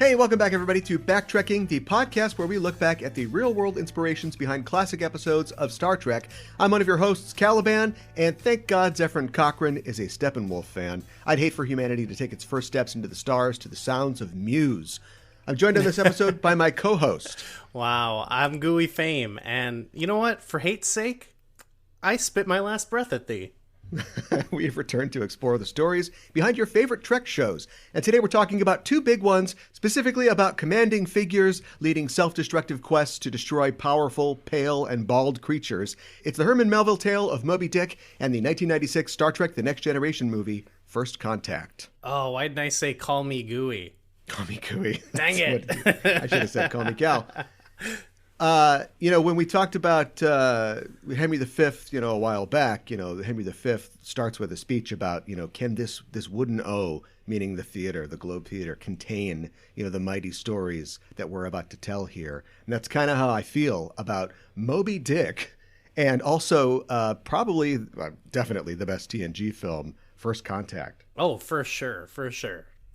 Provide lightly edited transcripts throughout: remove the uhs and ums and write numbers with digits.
Hey, welcome back, everybody, to Backtrekking, the podcast where we look back at the real-world inspirations behind classic episodes of Star Trek. I'm one of your hosts, Caliban, and thank God Zefram Cochrane is a Steppenwolf fan. I'd hate for humanity to take its first steps into the stars to the sounds of Muse. I'm joined on this episode by my co-host. Wow, I'm Gooey Fame, and you know what? For hate's sake, I spit my last breath at thee. We have returned to explore the stories behind your favorite Trek shows. And today we're talking about two big ones, specifically about commanding figures leading self-destructive quests to destroy powerful, pale, and bald creatures. It's the Herman Melville tale of Moby Dick and the 1996 Star Trek The Next Generation movie, First Contact. Oh, why didn't I say call me Gooey? Call me Gooey. Dang it. I should have said call me Cal. When we talked about Henry V, a while back, Henry V starts with a speech about, can this wooden O, meaning the theater, the Globe Theater, contain, the mighty stories that we're about to tell here. And that's kind of how I feel about Moby Dick, and also definitely the best TNG film, First Contact. Oh, for sure.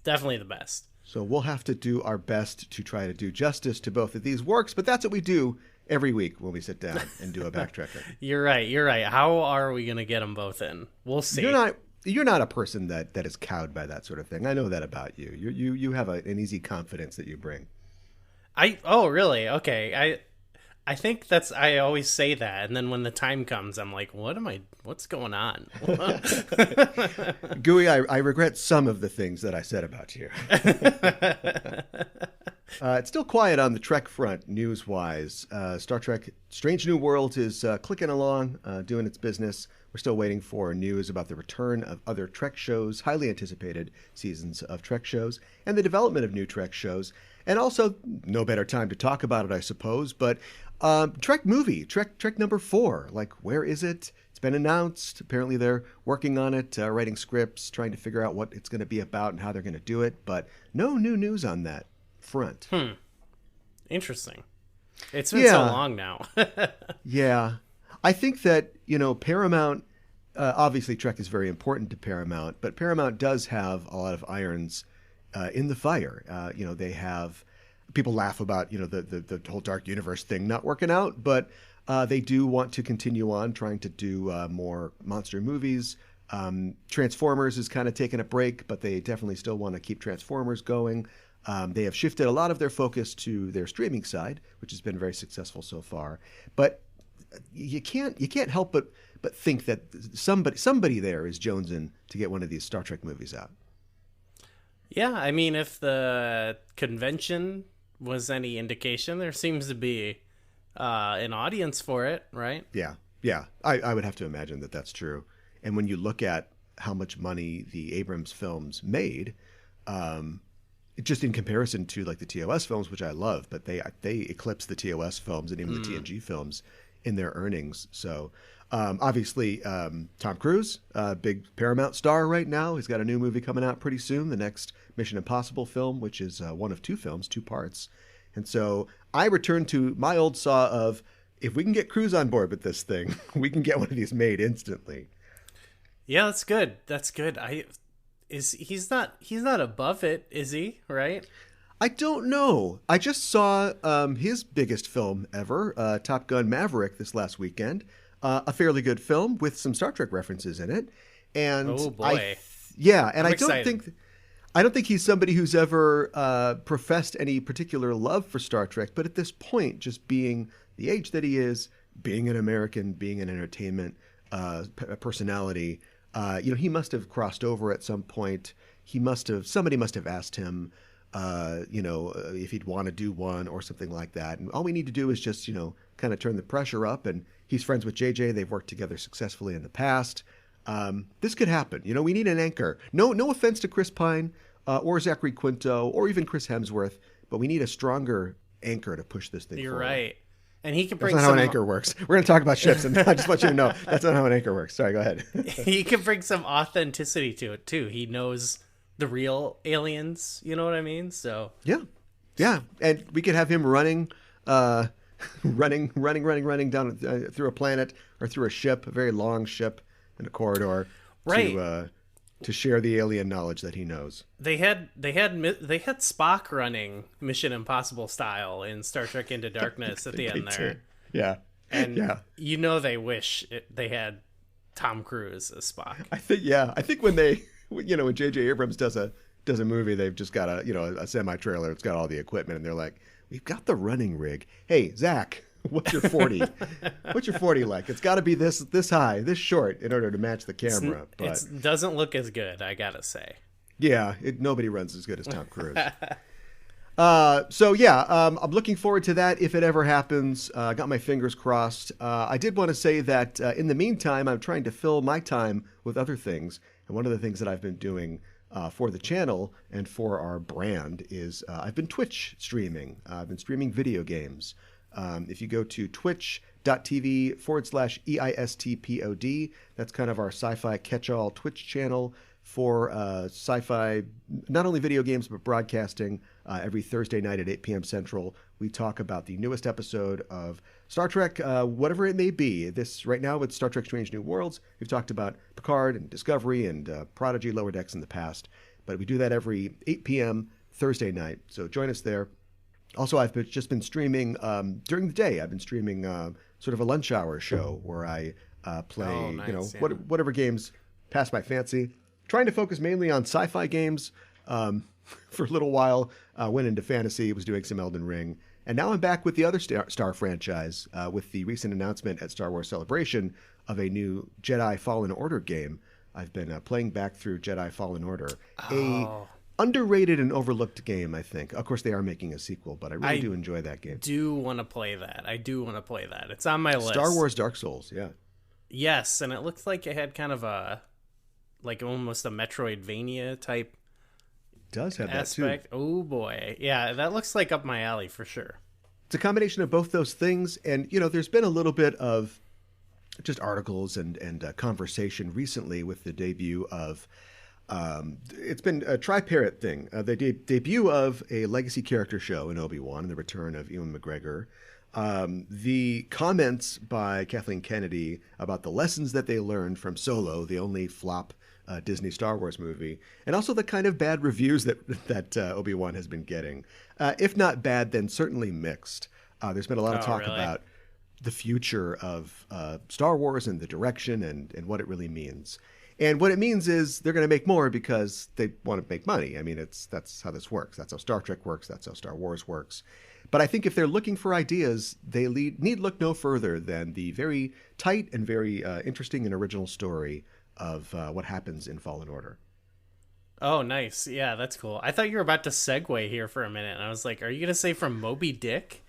Definitely the best. So we'll have to do our best to try to do justice to both of these works, but that's what we do every week when we sit down and do a backtracker. You're right. How are we going to get them both in? We'll see. You're not a person that is cowed by that sort of thing. I know that about you. You have an easy confidence that you bring. Oh, really? Okay. I think I always say that, and then when the time comes, I'm like, what's going on? Gooey, I regret some of the things that I said about you. It's still quiet on the Trek front, news-wise. Star Trek Strange New Worlds is clicking along, doing its business. We're still waiting for news about the return of other Trek shows, highly anticipated seasons of Trek shows, and the development of new Trek shows. And also, no better time to talk about it, I suppose, but Trek movie, Trek number 4. Like, where is it? It's been announced. Apparently they're working on it, writing scripts, trying to figure out what it's going to be about and how they're going to do it. But no new news on that front. Interesting. It's been so long now. Yeah. I think that, Paramount, obviously Trek is very important to Paramount, but Paramount does have a lot of irons in the fire. They have... People laugh about, the whole Dark Universe thing not working out, but they do want to continue on trying to do more monster movies. Transformers is kind of taking a break, but they definitely still want to keep Transformers going. They have shifted a lot of their focus to their streaming side, which has been very successful so far. But you can't help but think that somebody there is jonesing to get one of these Star Trek movies out. Yeah, I mean, if the convention was any indication, there seems to be an audience for it, right? Yeah. I would have to imagine that that's true. And when you look at how much money the Abrams films made, just in comparison to like the TOS films, which I love, but they eclipse the TOS films and even the TNG films in their earnings. So obviously Tom Cruise, big Paramount star right now. He's got a new movie coming out pretty soon, the next Mission Impossible film, which is one of two films, 2 parts. And so I return to my old saw of, if we can get Cruise on board with this thing, we can get one of these made instantly. Yeah, that's good. He's not above it, is he? Right? I don't know. I just saw his biggest film ever, Top Gun Maverick, this last weekend. A fairly good film with some Star Trek references in it. And oh boy. I don't think he's somebody who's ever professed any particular love for Star Trek, but at this point, just being the age that he is, being an American, being an entertainment personality, he must have crossed over at some point. Somebody must have asked him, if he'd want to do one or something like that. And all we need to do is just, kind of turn the pressure up. And he's friends with JJ. They've worked together successfully in the past. This could happen. We need an anchor. No offense to Chris Pine or Zachary Quinto or even Chris Hemsworth, but we need a stronger anchor to push this thing You're forward. Right. And he can bring That's not how an anchor works. We're going to talk about ships, and I just want you to know that's not how an anchor works. Sorry, go ahead. He can bring some authenticity to it, too. He knows the real aliens, you know what I mean? So Yeah. And we could have him running down through a planet or through a ship, a very long ship in a corridor, right, to share the alien knowledge that he knows. They had Spock running Mission Impossible style in Star Trek Into Darkness at the end there. Yeah. And they wish they had Tom Cruise as Spock. I think when when J.J. Abrams does a movie, they've just got a semi-trailer. It's got all the equipment, and they're like, we've got the running rig. Hey, Zach, what's your 40? What's your 40 like? It's got to be this high, this short in order to match the camera. It doesn't look as good, I gotta say. Yeah, nobody runs as good as Tom Cruise. I'm looking forward to that if it ever happens. I got my fingers crossed. I did want to say that in the meantime, I'm trying to fill my time with other things. And one of the things that I've been doing for the channel and for our brand is I've been Twitch streaming. I've been streaming video games. If you go to twitch.tv/EISTPOD, that's kind of our sci-fi catch-all Twitch channel for sci-fi, not only video games, but broadcasting. Every Thursday night at 8 p.m. Central, we talk about the newest episode of Star Trek, whatever it may be. Right now it's Star Trek Strange New Worlds. We've talked about Picard and Discovery and Prodigy Lower Decks in the past. But we do that every 8 p.m. Thursday night. So join us there. Also, I've just been streaming during the day. I've been streaming sort of a lunch hour show where I play, whatever games pass my fancy. Trying to focus mainly on sci-fi games. For a little while, went into fantasy, was doing some Elden Ring. And now I'm back with the other Star franchise with the recent announcement at Star Wars Celebration of a new Jedi Fallen Order game. I've been playing back through Jedi Fallen Order. A underrated and overlooked game, I think. Of course, they are making a sequel, but I really do enjoy that game. I do want to play that. It's on my list. Star Wars Dark Souls, yeah. Yes, and it looks like it had kind of almost a Metroidvania type does have aspect. That too. Oh boy. Yeah, that looks like up my alley for sure. It's a combination of both those things. And, there's been a little bit of just articles and conversation recently with the debut of, it's been a Tri-Parrot thing. The debut of a legacy character show in Obi-Wan and the return of Ewan McGregor. The comments by Kathleen Kennedy about the lessons that they learned from Solo, the only flop Disney Star Wars movie, and also the kind of bad reviews that Obi-Wan has been getting. If not bad, then certainly mixed. There's been a lot of talk about the future of Star Wars and the direction and what it really means. And what it means is they're going to make more because they want to make money. I mean, that's how this works. That's how Star Trek works. That's how Star Wars works. But I think if they're looking for ideas, they need look no further than the very tight and very interesting and original story of what happens in Fallen Order. Oh, nice. Yeah, that's cool. I thought you were about to segue here for a minute, and I was like, are you going to say from Moby Dick?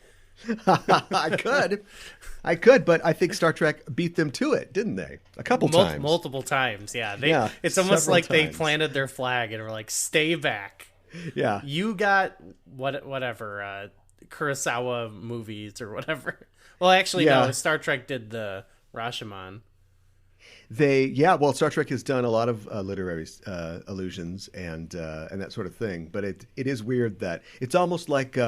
I could, but I think Star Trek beat them to it, didn't they? A couple times. Multiple times, yeah. It's almost like times. They planted their flag and were like, stay back. Yeah. You got whatever, Kurosawa movies or whatever. Well, actually, no, Star Trek did the Rashomon. Star Trek has done a lot of literary allusions and that sort of thing, but it is weird that it's almost like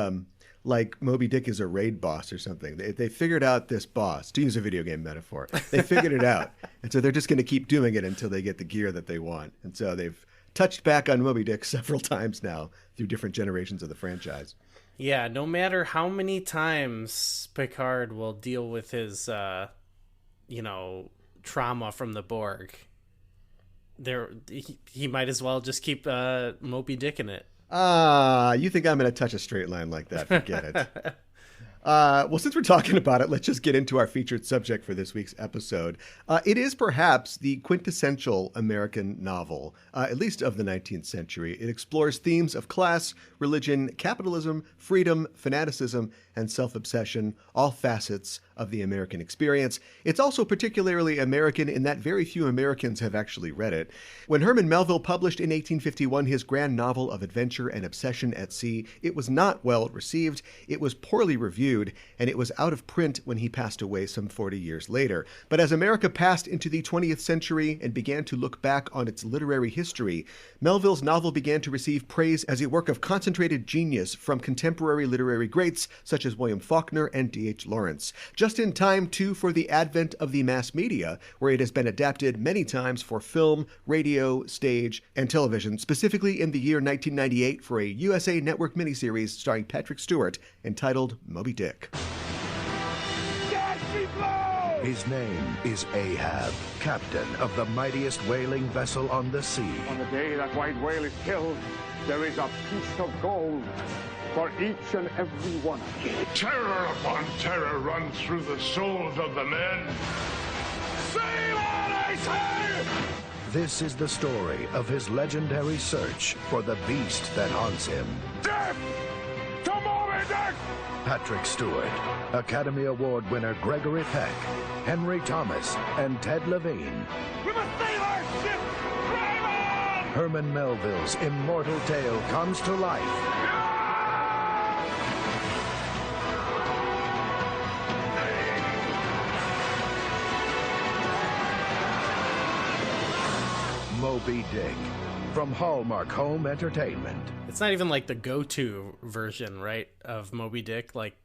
Moby Dick is a raid boss or something. They figured out this boss, to use a video game metaphor. They figured it out, and so they're just going to keep doing it until they get the gear that they want. And so they've touched back on Moby Dick several times now through different generations of the franchise. Yeah, no matter how many times Picard will deal with his, trauma from the Borg, he might as well just keep Moby Dick in it. You think I'm going to touch a straight line like that? Forget it. Well, since we're talking about it, let's just get into our featured subject for this week's episode. It is perhaps the quintessential American novel, at least of the 19th century. It explores themes of class, religion, capitalism, freedom, fanaticism, and self-obsession, all facets of the American experience. It's also particularly American in that very few Americans have actually read it. When Herman Melville published in 1851 his grand novel of adventure and obsession at sea, it was not well received. It was poorly reviewed. reviewed, and it was out of print when he passed away some 40 years later. But as America passed into the 20th century and began to look back on its literary history, Melville's novel began to receive praise as a work of concentrated genius from contemporary literary greats such as William Faulkner and D.H. Lawrence. Just in time, too, for the advent of the mass media, where it has been adapted many times for film, radio, stage, and television, specifically in the year 1998 for a USA Network miniseries starring Patrick Stewart entitled Moby Dick. His name is Ahab, captain of the mightiest whaling vessel on the sea. On the day that white whale is killed, there is a piece of gold for each and every one of you. Terror upon terror runs through the souls of the men. Sail on, I say! This is the story of his legendary search for the beast that haunts him. Death to Moby Dick! Patrick Stewart, Academy Award winner Gregory Peck, Henry Thomas, and Ted Levine. We must sail our ship! Drive on! Herman Melville's immortal tale comes to life. Moby Dick, from Hallmark Home Entertainment. It's not even like the go-to version, right, of Moby Dick, like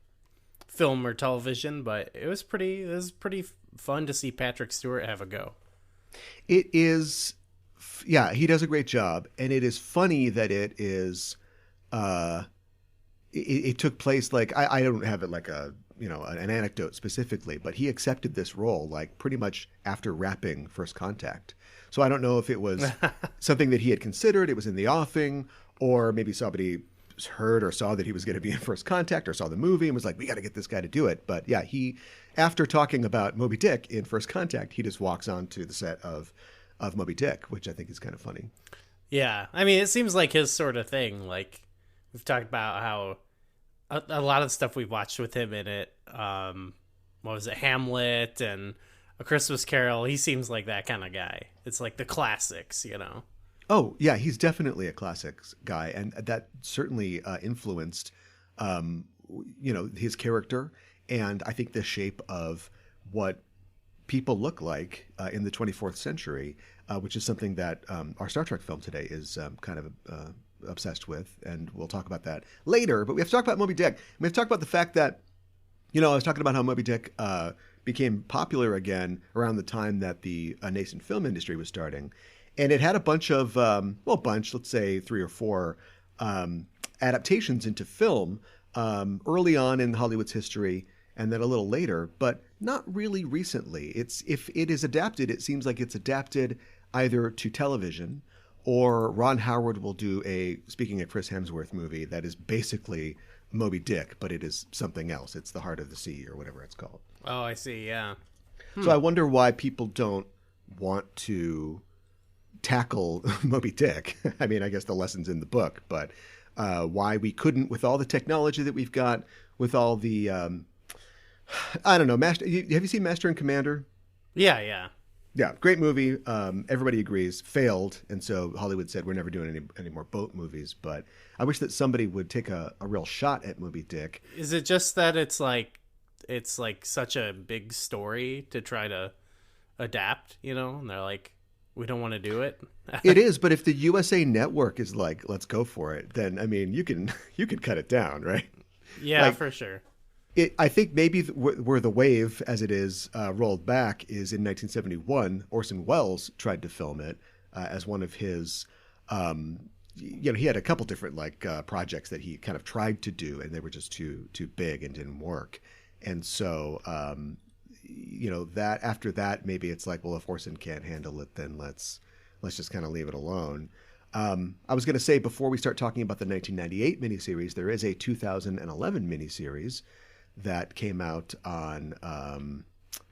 film or television, but it was pretty fun to see Patrick Stewart have a go. It is, yeah, he does a great job, and it is funny that it is, it took place, like, I don't have it like an anecdote specifically, but he accepted this role like pretty much after wrapping First Contact. So I don't know if it was something that he had considered, it was in the offing, or maybe somebody heard or saw that he was going to be in First Contact or saw the movie and was like, we got to get this guy to do it. But yeah, he, after talking about Moby Dick in First Contact, he just walks onto the set of Moby Dick, which I think is kind of funny. Yeah. I mean, it seems like his sort of thing. Like, we've talked about how a lot of stuff we've watched with him in it, what was it, Hamlet and A Christmas Carol, he seems like that kind of guy. It's like the classics, you know? Oh, yeah, he's definitely a classics guy, and that certainly influenced, his character, and I think the shape of what people look like in the 24th century, which is something that our Star Trek film today is kind of obsessed with, and we'll talk about that later. But we have to talk about Moby Dick. We have to talk about the fact that, I was talking about how Moby Dick became popular again around the time that the nascent film industry was starting. And it had a bunch of, let's say 3 or 4 adaptations into film early on in Hollywood's history, and then a little later, but not really recently. If it is adapted, it seems like it's adapted either to television, or Ron Howard will do speaking of Chris Hemsworth movie that is basically Moby Dick, but it is something else. It's The Heart of the Sea or whatever it's called. Oh, I see, yeah. So I wonder why people don't want to tackle Moby Dick. I mean, I guess the lesson's in the book, but why we couldn't, with all the technology that we've got, with all the, I don't know, have you seen Master and Commander? Yeah. Yeah, great movie. Everybody agrees. Failed, and so Hollywood said we're never doing any more boat movies. But I wish that somebody would take a real shot at Moby Dick. Is it just that it's like such a big story to try to adapt, and they're like, we don't want to do it? It is, but if the USA Network is like, let's go for it, then I mean, you can cut it down, right? Yeah, for sure. I think maybe where the wave, as it is, rolled back is in 1971. Orson Welles tried to film it as one of his, he had a couple different projects that he kind of tried to do, and they were just too big and didn't work. And so, that after that, maybe it's like, well, if Orson can't handle it, then let's just kind of leave it alone. I was going to say, before we start talking about the 1998 miniseries, there is a 2011 miniseries that came out on, I'm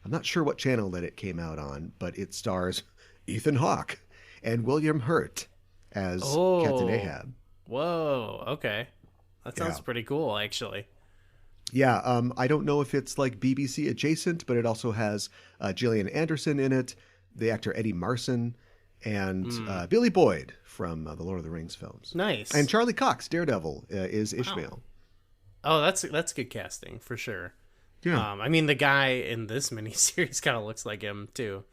not sure what channel that it came out on, but it stars Ethan Hawke and William Hurt as Captain Ahab. Whoa, okay. That sounds pretty cool, actually. Yeah, I don't know if it's like BBC adjacent, but it also has Gillian Anderson in it, the actor Eddie Marson, and Billy Boyd from the Lord of the Rings films. Nice. And Charlie Cox, Daredevil, is Ishmael. Oh, that's good casting for sure. Yeah. I mean, the guy in this miniseries kind of looks like him too.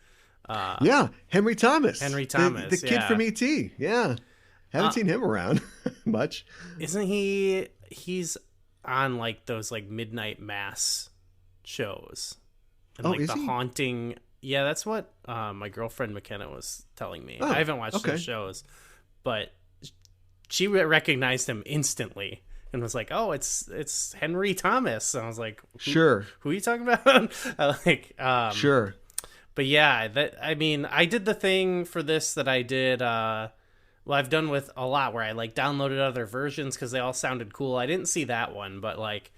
Yeah, Henry Thomas. Henry Thomas, the kid yeah. from E.T. Yeah, haven't seen him around much. Isn't he? He's on like those like midnight mass shows, and like is the he? haunting. Yeah, that's what my girlfriend McKenna was telling me. Oh, I haven't watched okay. those shows, but she recognized him instantly and was like, "Oh, it's Henry Thomas." And I was like, Sure. Who are you talking about?" Sure. But yeah, I mean, I did the thing for this that I did. Well, I've done with a lot where I like downloaded other versions because they all sounded cool. I didn't see that one, but like,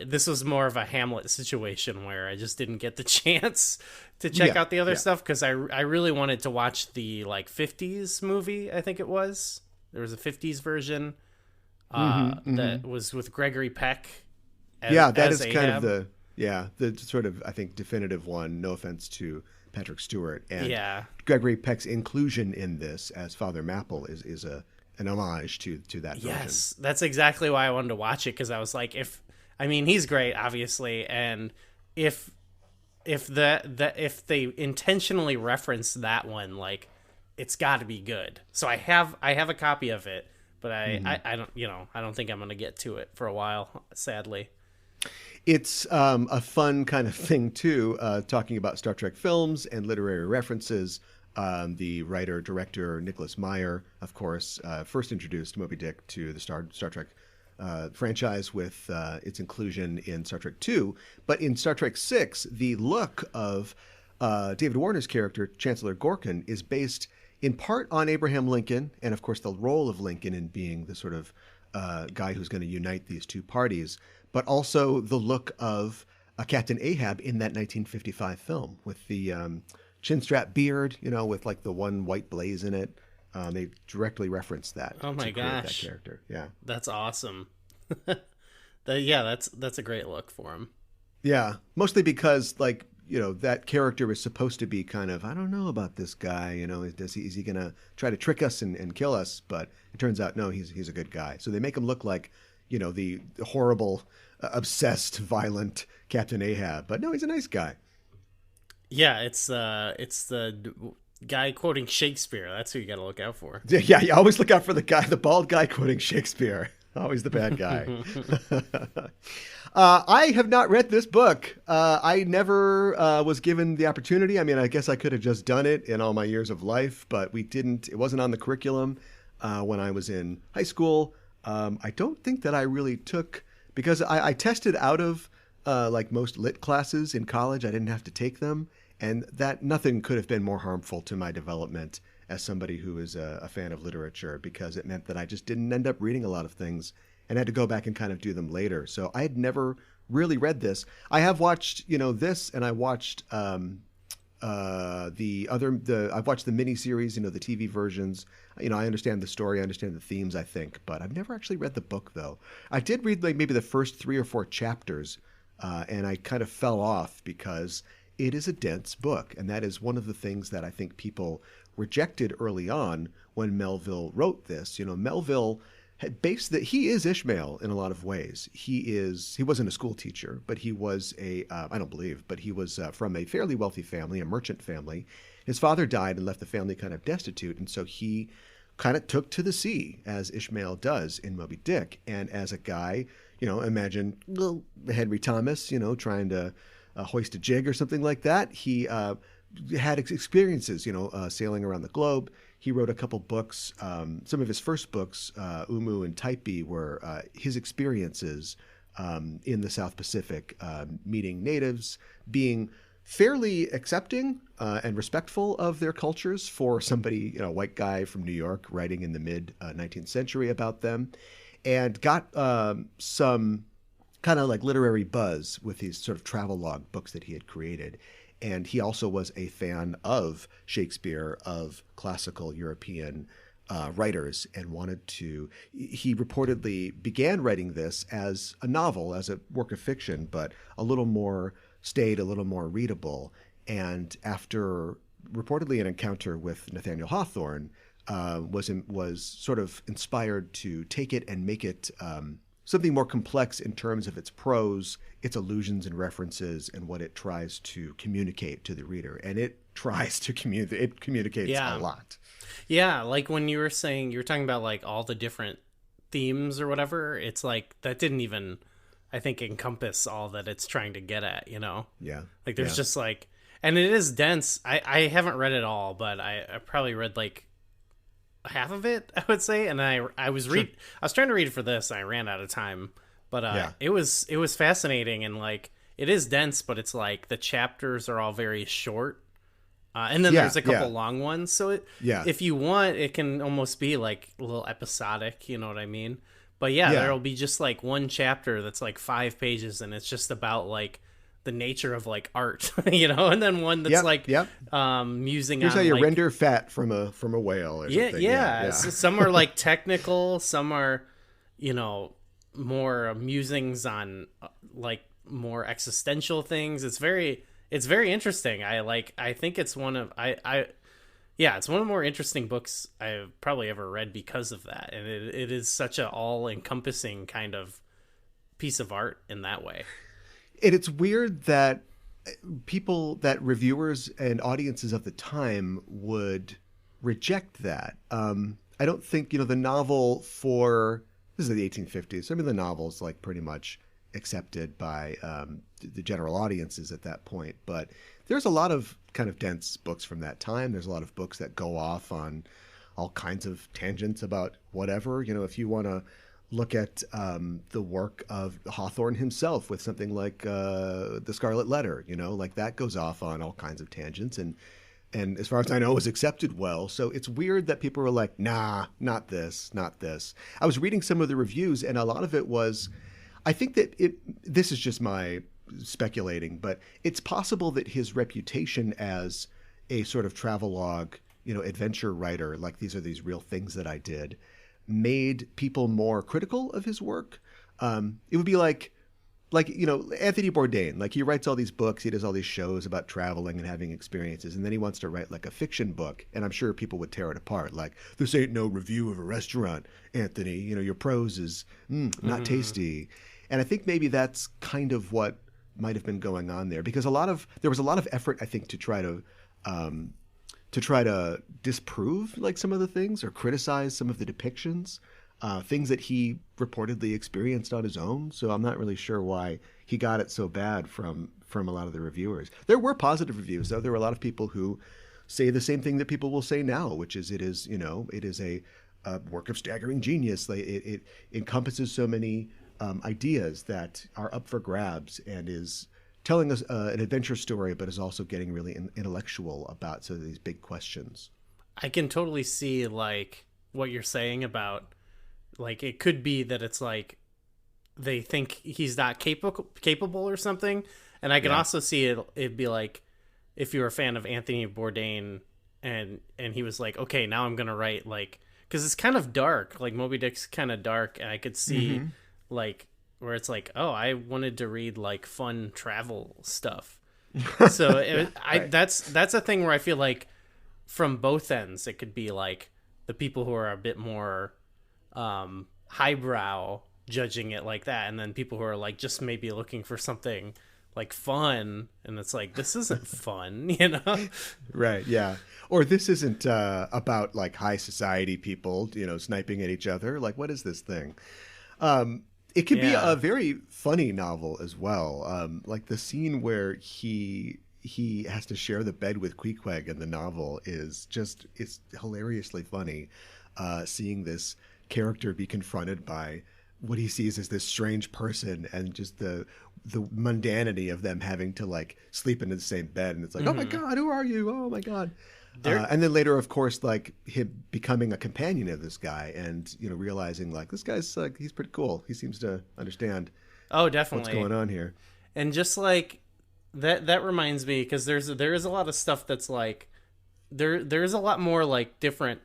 this was more of a Hamlet situation where I just didn't get the chance to check out the other stuff because I really wanted to watch the like 50s movie. I think it was. There was a 50s version that was with Gregory Peck. That is Ahab. kind of the sort of, I think, definitive one. No offense to Patrick Stewart and Gregory Peck's inclusion in this as Father Mapple is an homage to that version. Yes, that's exactly why I wanted to watch it because I was like, he's great, obviously, and if they intentionally reference that one, like, it's got to be good. So I have a copy of it, but I don't think I'm gonna get to it for a while, sadly. It's a fun kind of thing too, talking about Star Trek films and literary references. The writer-director Nicholas Meyer, of course, first introduced Moby Dick to the Star Trek franchise with its inclusion in Star Trek II. But in Star Trek VI, the look of David Warner's character, Chancellor Gorkin, is based in part on Abraham Lincoln, and of course the role of Lincoln in being the sort of guy who's going to unite these two parties, but also the look of Captain Ahab in that 1955 film with the chin-strap beard, with like the one white blaze in it. They directly referenced that. Oh my gosh, that character, yeah, that's awesome. That's a great look for him. Yeah, mostly because like that character is supposed to be kind of, I don't know about this guy. Is he gonna try to trick us and kill us? But it turns out no, he's a good guy. So they make him look like the horrible, obsessed, violent Captain Ahab. But no, he's a nice guy. Yeah, it's the guy quoting Shakespeare. That's who you got to look out for. Yeah, you always look out for the bald guy quoting Shakespeare. Always the bad guy. I have not read this book. I never was given the opportunity. I mean, I guess I could have just done it in all my years of life, but we didn't. It wasn't on the curriculum when I was in high school. I don't think that I really took, because I tested out of like most lit classes in college. I didn't have to take them. And that nothing could have been more harmful to my development as somebody who is a fan of literature, because it meant that I just didn't end up reading a lot of things and had to go back and kind of do them later. So I had never really read this. I have watched, this, and I watched I've watched the miniseries, the TV versions. I understand the story, I understand the themes, I think, but I've never actually read the book though. I did read like maybe the first 3 or 4 chapters, and I kind of fell off because it is a dense book, and that is one of the things that I think people rejected early on when Melville wrote this. Melville had based that he is Ishmael in a lot of ways. He wasn't a school teacher, but he was I don't believe, but he was from a fairly wealthy family, a merchant family. His father died and left the family kind of destitute, and so he kind of took to the sea, as Ishmael does in Moby Dick. And as a guy, imagine Henry Thomas, trying to hoist a jig or something like that. He had experiences, sailing around the globe. He wrote a couple books. Some of his first books, Umu and Taipi, were his experiences in the South Pacific, meeting natives, being fairly accepting and respectful of their cultures for somebody, white guy from New York writing in the mid 19th century about them, and got some kind of like literary buzz with these sort of travelogue books that he had created. And he also was a fan of Shakespeare, of classical European writers, and he reportedly began writing this as a novel, as a work of fiction, but a little more readable. And after reportedly an encounter with Nathaniel Hawthorne, was sort of inspired to take it and make it something more complex in terms of its prose, its allusions and references, and what it tries to communicate to the reader. And it tries to communicate. It communicates a lot. Yeah, like when you were talking about like all the different themes or whatever. It's like that didn't even, I think, encompass all that it's trying to get at. You know? Yeah. Like there's just like, and it is dense. I haven't read it all, but I probably read like half of it, I would say. And I was trying to read it for this, and I ran out of time. But it was fascinating, and like it is dense, but it's like the chapters are all very short. And then there's a couple long ones. So if you want, it can almost be like a little episodic, you know what I mean? But there'll be just like one chapter that's like 5 pages, and it's just about like the nature of like art, you know, and then one that's musing Here's on how you like, render fat from a whale or something. Yeah. So some are like technical, some are, you know, more musings on like more existential things. It's very interesting. I think it's one of it's one of the more interesting books I've probably ever read because of that. And it is such a all-encompassing kind of piece of art in that way. And it's weird that reviewers and audiences of the time would reject that. I don't think, the novel this is the 1850s. I mean, the novel's like pretty much accepted by the general audiences at that point. But there's a lot of kind of dense books from that time. There's a lot of books that go off on all kinds of tangents about whatever. If you want to look at the work of Hawthorne himself with something like The Scarlet Letter, like that goes off on all kinds of tangents. And as far as I know, it was accepted well. So it's weird that people were like, nah, not this, not this. I was reading some of the reviews, and a lot of it was, I think that this is just my speculating, but it's possible that his reputation as a sort of travelogue, adventure writer, like these are these real things that I did, made people more critical of his work. It would be like Anthony Bourdain, like he writes all these books, he does all these shows about traveling and having experiences, and then he wants to write like a fiction book, and I'm sure people would tear it apart. Like, this ain't no review of a restaurant, Anthony. Your prose is not tasty. And I think maybe that's kind of what might have been going on there, because there was a lot of effort, I think, to try to disprove like some of the things or criticize some of the depictions. Things that he reportedly experienced on his own. So I'm not really sure why he got it so bad from a lot of the reviewers. There were positive reviews, though. There were a lot of people who say the same thing that people will say now, which is it is a work of staggering genius. Like it encompasses so many ideas that are up for grabs and is telling us an adventure story, but is also getting really intellectual about some of these big questions. I can totally see like what you're saying about, like, it could be that it's like they think he's not capable or something. And I can also see it'd be like if you're a fan of Anthony Bourdain and he was like, okay, now I'm going to write like, because it's kind of dark, like Moby Dick's kind of dark. And I could see like where it's like, oh, I wanted to read like fun travel stuff. So that's a thing where I feel like from both ends, it could be like the people who are a bit more highbrow judging it like that, and then people who are like just maybe looking for something like fun, and it's like, this isn't fun, Right, yeah. Or this isn't about like high society people sniping at each other. Like, what is this thing? It can be a very funny novel as well. Like the scene where he has to share the bed with Queequeg in the novel it's hilariously funny. Seeing this character be confronted by what he sees as this strange person, and just the mundanity of them having to like sleep in the same bed, and it's like, oh my god, who are you? Oh my god. And then later, of course, like him becoming a companion of this guy, and realizing like this guy's like, he's pretty cool. He seems to understand. Oh, definitely. What's going on here? And just like that reminds me, because there is a lot of stuff that's like there is a lot more like different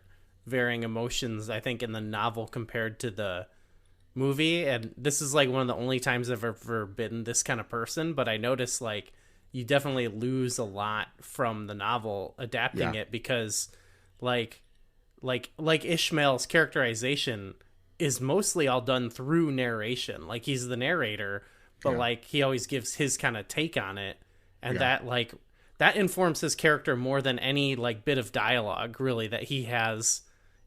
varying emotions, I think, in the novel compared to the movie. And this is like one of the only times I've ever been this kind of person, but I noticed like you definitely lose a lot from the novel adapting it, because like Ishmael's characterization is mostly all done through narration. Like, he's the narrator, but like he always gives his kind of take on it, and that like that informs his character more than any like bit of dialogue really that he has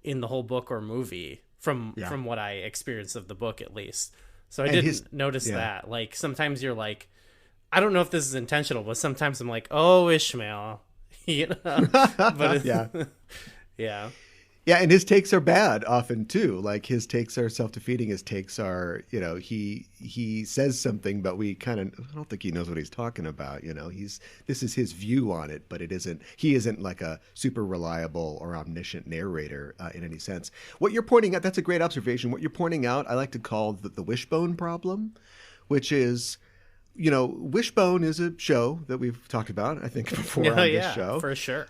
in the whole book or movie from what I experienced of the book, at least. So I didn't notice that. Like, sometimes you're like, I don't know if this is intentional, but sometimes I'm like, oh, Ishmael, you know. But yeah. Yeah, and his takes are bad often too. Like, his takes are self-defeating. His takes are, you know, he says something, but I don't think he knows what he's talking about. You know, this is his view on it, but he isn't like a super reliable or omniscient narrator in any sense. What you're pointing out, that's a great observation. What you're pointing out, I like to call the wishbone problem, which is, you know, Wishbone is a show that we've talked about, I think, before on this show. For sure.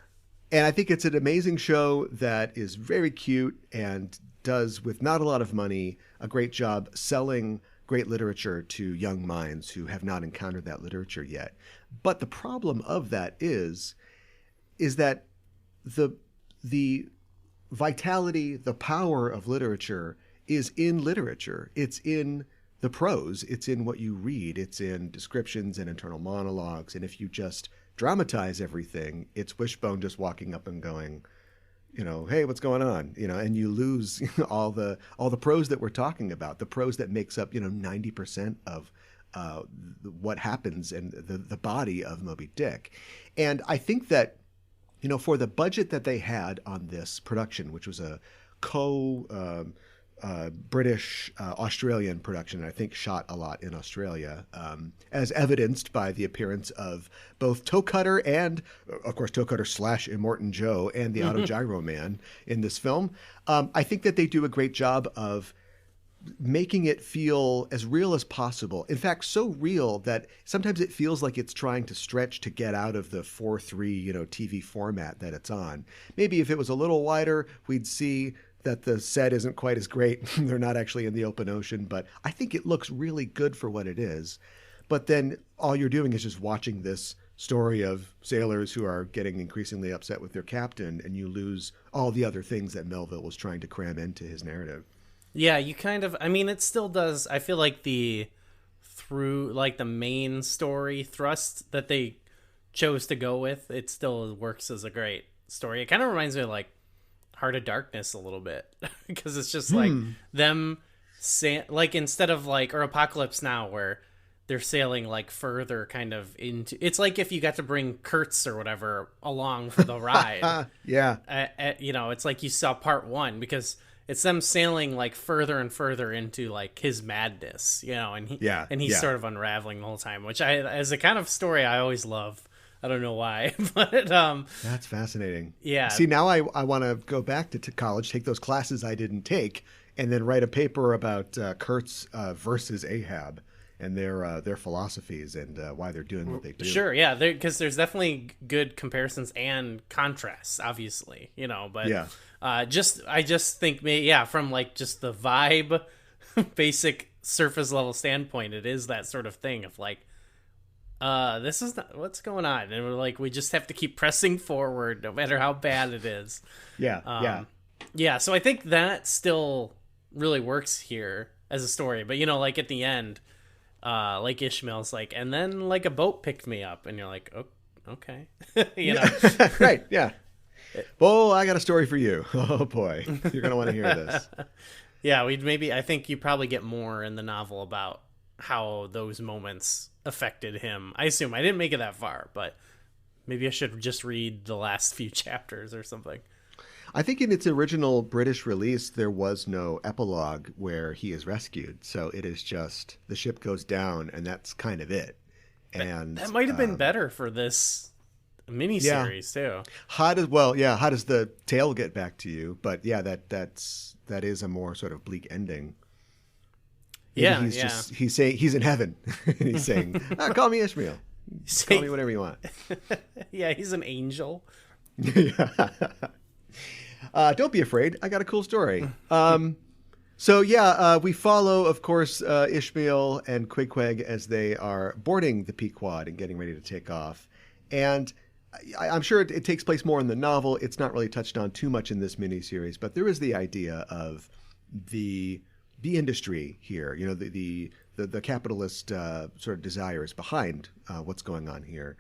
And I think it's an amazing show that is very cute and does, with not a lot of money, a great job selling great literature to young minds who have not encountered that literature yet. But the problem of that is that the vitality, the power of literature is in literature. It's in the prose. It's in what you read. It's in descriptions and internal monologues. And if you just dramatize everything, it's Wishbone just walking up and going, you know, hey, what's going on? You know, and you lose all the prose that we're talking about, the prose that makes up, you know, 90% of what happens in the body of Moby Dick. And I think that, you know, for the budget that they had on this production, which was a British Australian production, I think shot a lot in Australia, as evidenced by the appearance of both Toe Cutter and, of course, Toe Cutter / Immortan Joe and the Autogyro Man in this film. I think that they do a great job of making it feel as real as possible. In fact, so real that sometimes it feels like it's trying to stretch to get out of the 4:3, you know, TV format that it's on. Maybe if it was a little wider, we'd see that the set isn't quite as great. They're not actually in the open ocean, but I think it looks really good for what it is. But then all you're doing is just watching this story of sailors who are getting increasingly upset with their captain, and you lose all the other things that Melville was trying to cram into his narrative. Yeah, you kind of, I mean, it still does. I feel like the main story thrust that they chose to go with, it still works as a great story. It kind of reminds me of like Heart of Darkness a little bit, because it's just like them like, instead of like, or Apocalypse Now, where they're sailing like further kind of into, it's like if you got to bring Kurtz or whatever along for the ride. You know, it's like you saw part 1, because it's them sailing like further and further into like his madness, you know, and he's sort of unraveling the whole time, which as a kind of story I always love. I don't know why, but that's fascinating. Yeah. See, now I want to go back to college, take those classes I didn't take, and then write a paper about Kurtz versus Ahab and their philosophies and why they're doing what they do. Sure, yeah, because there's definitely good comparisons and contrasts, obviously, you know. But I just think, from like just the vibe, basic surface level standpoint, it is that sort of thing of like, this is not what's going on, and we're like, we just have to keep pressing forward no matter how bad it is. So I think that still really works here as a story. But you know, like at the end, like Ishmael's like, and then like a boat picked me up, and you're like, oh, okay. You know. Right, yeah. Well, I got a story for you. Oh boy, you're gonna want to hear this. I think you probably get more in the novel about how those moments affected him. I assume I didn't make it that far, but maybe I should just read the last few chapters or something. I think in its original British release, there was no epilogue where he is rescued. So it is just the ship goes down and that's kind of it. And that might have been better for this miniseries too. How does the tale get back to you? But yeah, that is a more sort of bleak ending. Maybe he's in heaven. And he's saying, call me Ishmael. Call me whatever you want. Yeah, he's an angel. Don't be afraid. I got a cool story. We follow, of course, Ishmael and Queequeg as they are boarding the Pequod and getting ready to take off. And I'm sure it takes place more in the novel. It's not really touched on too much in this miniseries, but there is the idea of the industry here, you know, the capitalist sort of desires behind what's going on here.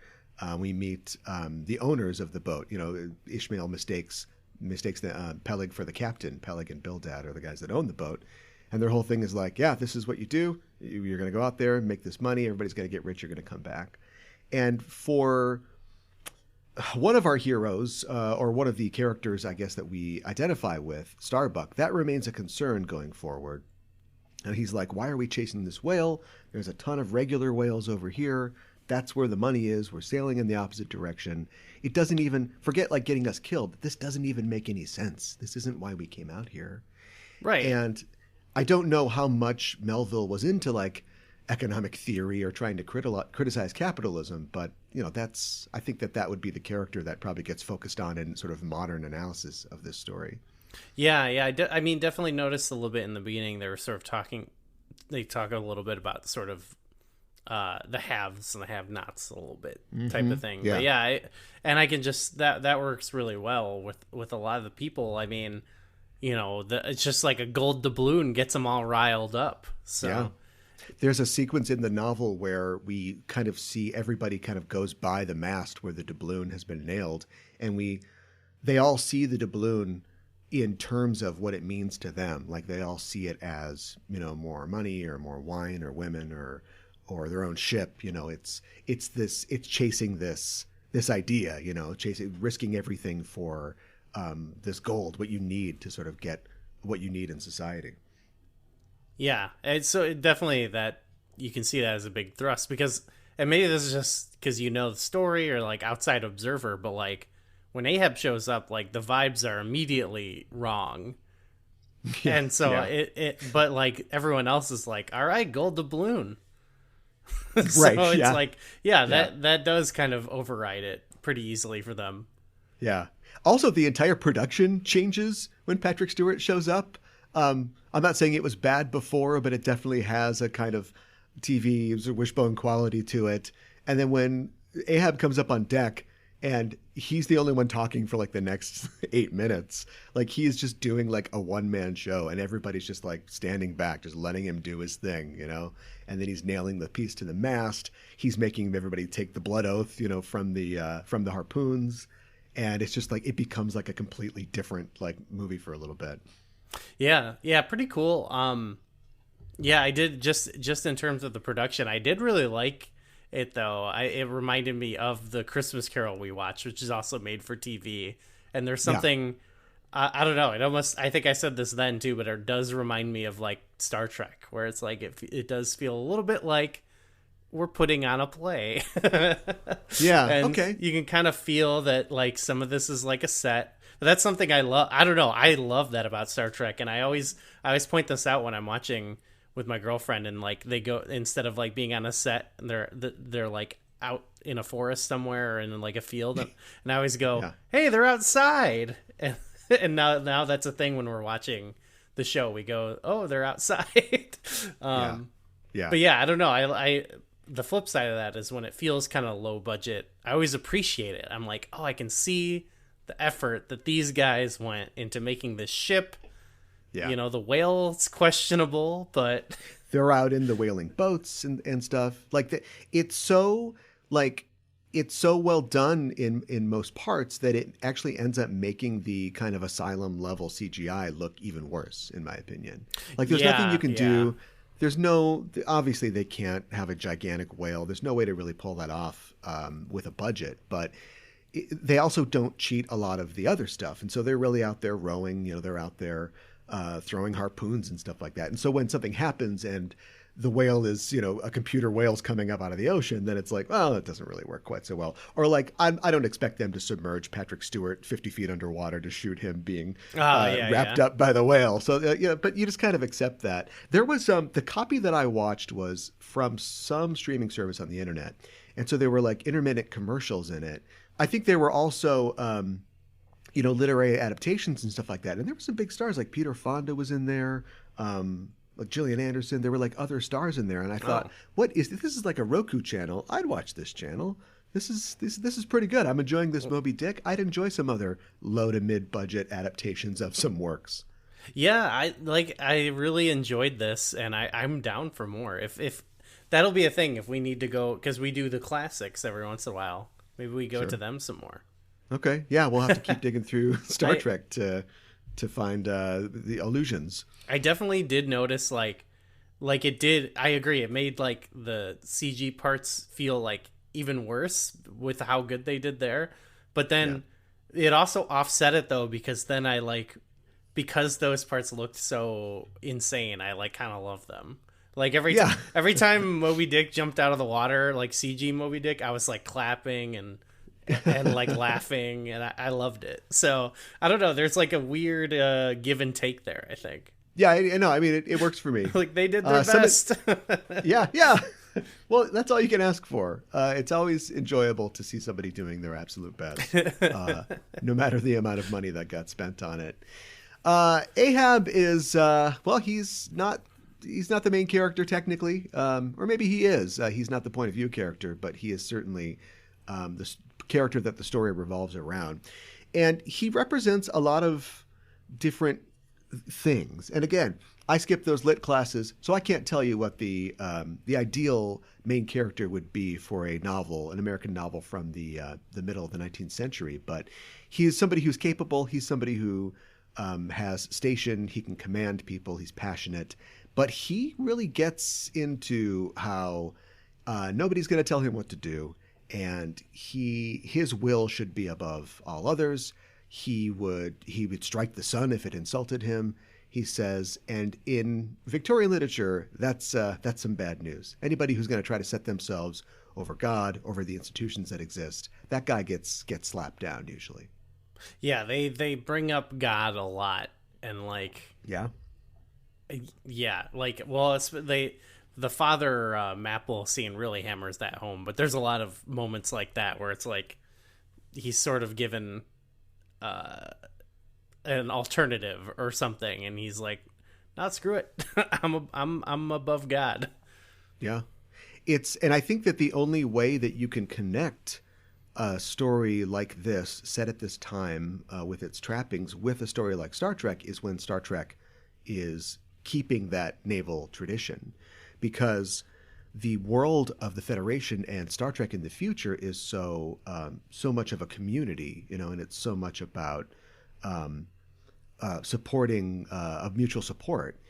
We meet the owners of the boat. You know, Ishmael mistakes the Peleg for the captain. Peleg and Bildad are the guys that own the boat, and their whole thing is like, yeah, this is what you do. You're going to go out there and make this money. Everybody's going to get rich. You're going to come back. And for one of our heroes, or one of the characters, I guess, that we identify with, Starbuck, that remains a concern going forward. And he's like, why are we chasing this whale? There's a ton of regular whales over here. That's where the money is. We're sailing in the opposite direction. It doesn't even, forget like getting us killed. This doesn't even make any sense. This isn't why we came out here. Right. And I don't know how much Melville was into like economic theory or trying to criticize capitalism, but you know, I think that would be the character that probably gets focused on in sort of modern analysis of this story. Yeah. I mean, definitely noticed a little bit in the beginning. They were sort of they talk a little bit about sort of the haves and the have-nots a little bit type of thing. Yeah. But yeah, I can just, that works really well with a lot of the people. I mean, you know, it's just like a gold doubloon gets them all riled up. So yeah. There's a sequence in the novel where we kind of see everybody kind of goes by the mast where the doubloon has been nailed, and they all see the doubloon in terms of what it means to them. Like they all see it as, you know, more money or more wine or women or their own ship. You know, it's chasing this idea, you know, risking everything for this gold, what you need to sort of get what you need in society. Yeah, and so it definitely, that you can see that as a big thrust, because, and maybe this is just because you know the story or like outside observer, but like when Ahab shows up, like the vibes are immediately wrong. Yeah, and so but like everyone else is like, all right, gold doubloon. So right, it's like, that does kind of override it pretty easily for them. Yeah. Also, the entire production changes when Patrick Stewart shows up. I'm not saying it was bad before, but it definitely has a kind of TV wishbone quality to it. And then when Ahab comes up on deck and he's the only one talking for like the next 8 minutes, like he's just doing like a one-man show and everybody's just like standing back, just letting him do his thing, you know? And then he's nailing the piece to the mast. He's making everybody take the blood oath, you know, from the harpoons. And it's just like, it becomes like a completely different like movie for a little bit. Yeah, pretty cool. Yeah, I did, just in terms of the production, I did really like it though. It reminded me of the Christmas Carol we watched, which is also made for TV. And there's something, I don't know, I think I said this then too, but it does remind me of like Star Trek, where it's like, it does feel a little bit like we're putting on a play. Yeah. And okay. You can kind of feel that like some of this is like a set. But that's something I love. I don't know. I love that about Star Trek. And I always point this out when I'm watching with my girlfriend, and like they go, instead of like being on a set, and they're like out in a forest somewhere or in like a field. And I always go, hey, they're outside. And now that's a thing when we're watching the show. We go, oh, they're outside. Yeah. But yeah, I don't know. I the flip side of that is when it feels kind of low budget, I always appreciate it. I'm like, oh, I can see the effort that these guys went into making this ship. Yeah. You know, the whale's questionable, but they're out in the whaling boats and stuff. Like it's so well done in most parts that it actually ends up making the kind of asylum level CGI look even worse, in my opinion. Like there's nothing you can do. There's obviously they can't have a gigantic whale. There's no way to really pull that off with a budget, but they also don't cheat a lot of the other stuff. And so they're really out there rowing, you know, they're out there throwing harpoons and stuff like that. And so when something happens and the whale is, you know, a computer whale's coming up out of the ocean, then it's like, well, it doesn't really work quite so well. Or like, I don't expect them to submerge Patrick Stewart 50 feet underwater to shoot him being wrapped up by the whale. So, but you just kind of accept that. There was the copy that I watched was from some streaming service on the internet. And so there were like intermittent commercials in it. I think there were also, you know, literary adaptations and stuff like that. And there were some big stars, like Peter Fonda was in there, like Gillian Anderson. There were like other stars in there. And I thought, this is like a Roku channel. I'd watch this channel. This is pretty good. I'm enjoying this Moby Dick. I'd enjoy some other low to mid budget adaptations of some works. Yeah, I really enjoyed this, and I'm down for more. If that'll be a thing if we need to go, because we do the classics every once in a while. Maybe we go to them some more. Okay, yeah, we'll have to keep digging through Star Trek to find the allusions. I definitely did notice like it did. I agree. It made like the CG parts feel like even worse with how good they did there. But then it also offset it though, because then because those parts looked so insane, I like kind of love them. Like every time Moby Dick jumped out of the water, like CG Moby Dick, I was like clapping and like laughing, and I loved it. So I don't know. There's like a weird give and take there, I think. Yeah, I know. I mean, it works for me. Like they did their best. Yeah. Well, that's all you can ask for. It's always enjoyable to see somebody doing their absolute best, no matter the amount of money that got spent on it. Ahab is he's not the main character technically, or maybe he is. He's not the point of view character, but he is certainly the character that the story revolves around, and he represents a lot of different things. And again, I skipped those lit classes, so I can't tell you what the ideal main character would be for a novel, an American novel from the middle of the 19th century. But he's somebody who's capable. He's somebody who has station. He can command people. He's passionate. But he really gets into how nobody's going to tell him what to do, and his will should be above all others. He would strike the sun if it insulted him, he says. And in Victorian literature, that's some bad news. Anybody who's going to try to set themselves over God, over the institutions that exist, that guy gets slapped down usually. Yeah, they bring up God a lot, and like the father Mapple scene really hammers that home. But there's a lot of moments like that where it's like he's sort of given an alternative or something, and he's like, "No, screw it. I'm above God." Yeah, and I think that the only way that you can connect a story like this, set at this time, with its trappings, with a story like Star Trek, is when Star Trek is keeping that naval tradition, because the world of the Federation and Star Trek in the future is so much of a community, and it's so much about supporting of mutual support.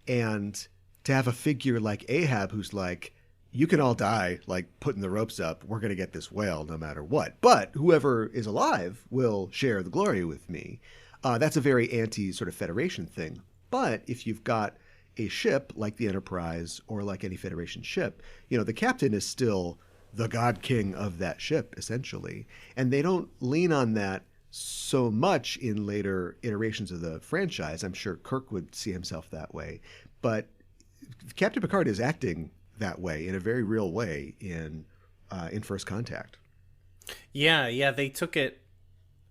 And to have a figure like Ahab who's like, you can all die, like putting the ropes up, we're going to get this whale no matter what, but whoever is alive will share the glory with me. That's a very anti sort of Federation thing. But if you've got a ship like the Enterprise or like any Federation ship, the captain is still the god king of that ship, essentially. And they don't lean on that so much in later iterations of the franchise. I'm sure Kirk would see himself that way. But Captain Picard is acting that way in a very real way in First Contact. Yeah, they took it.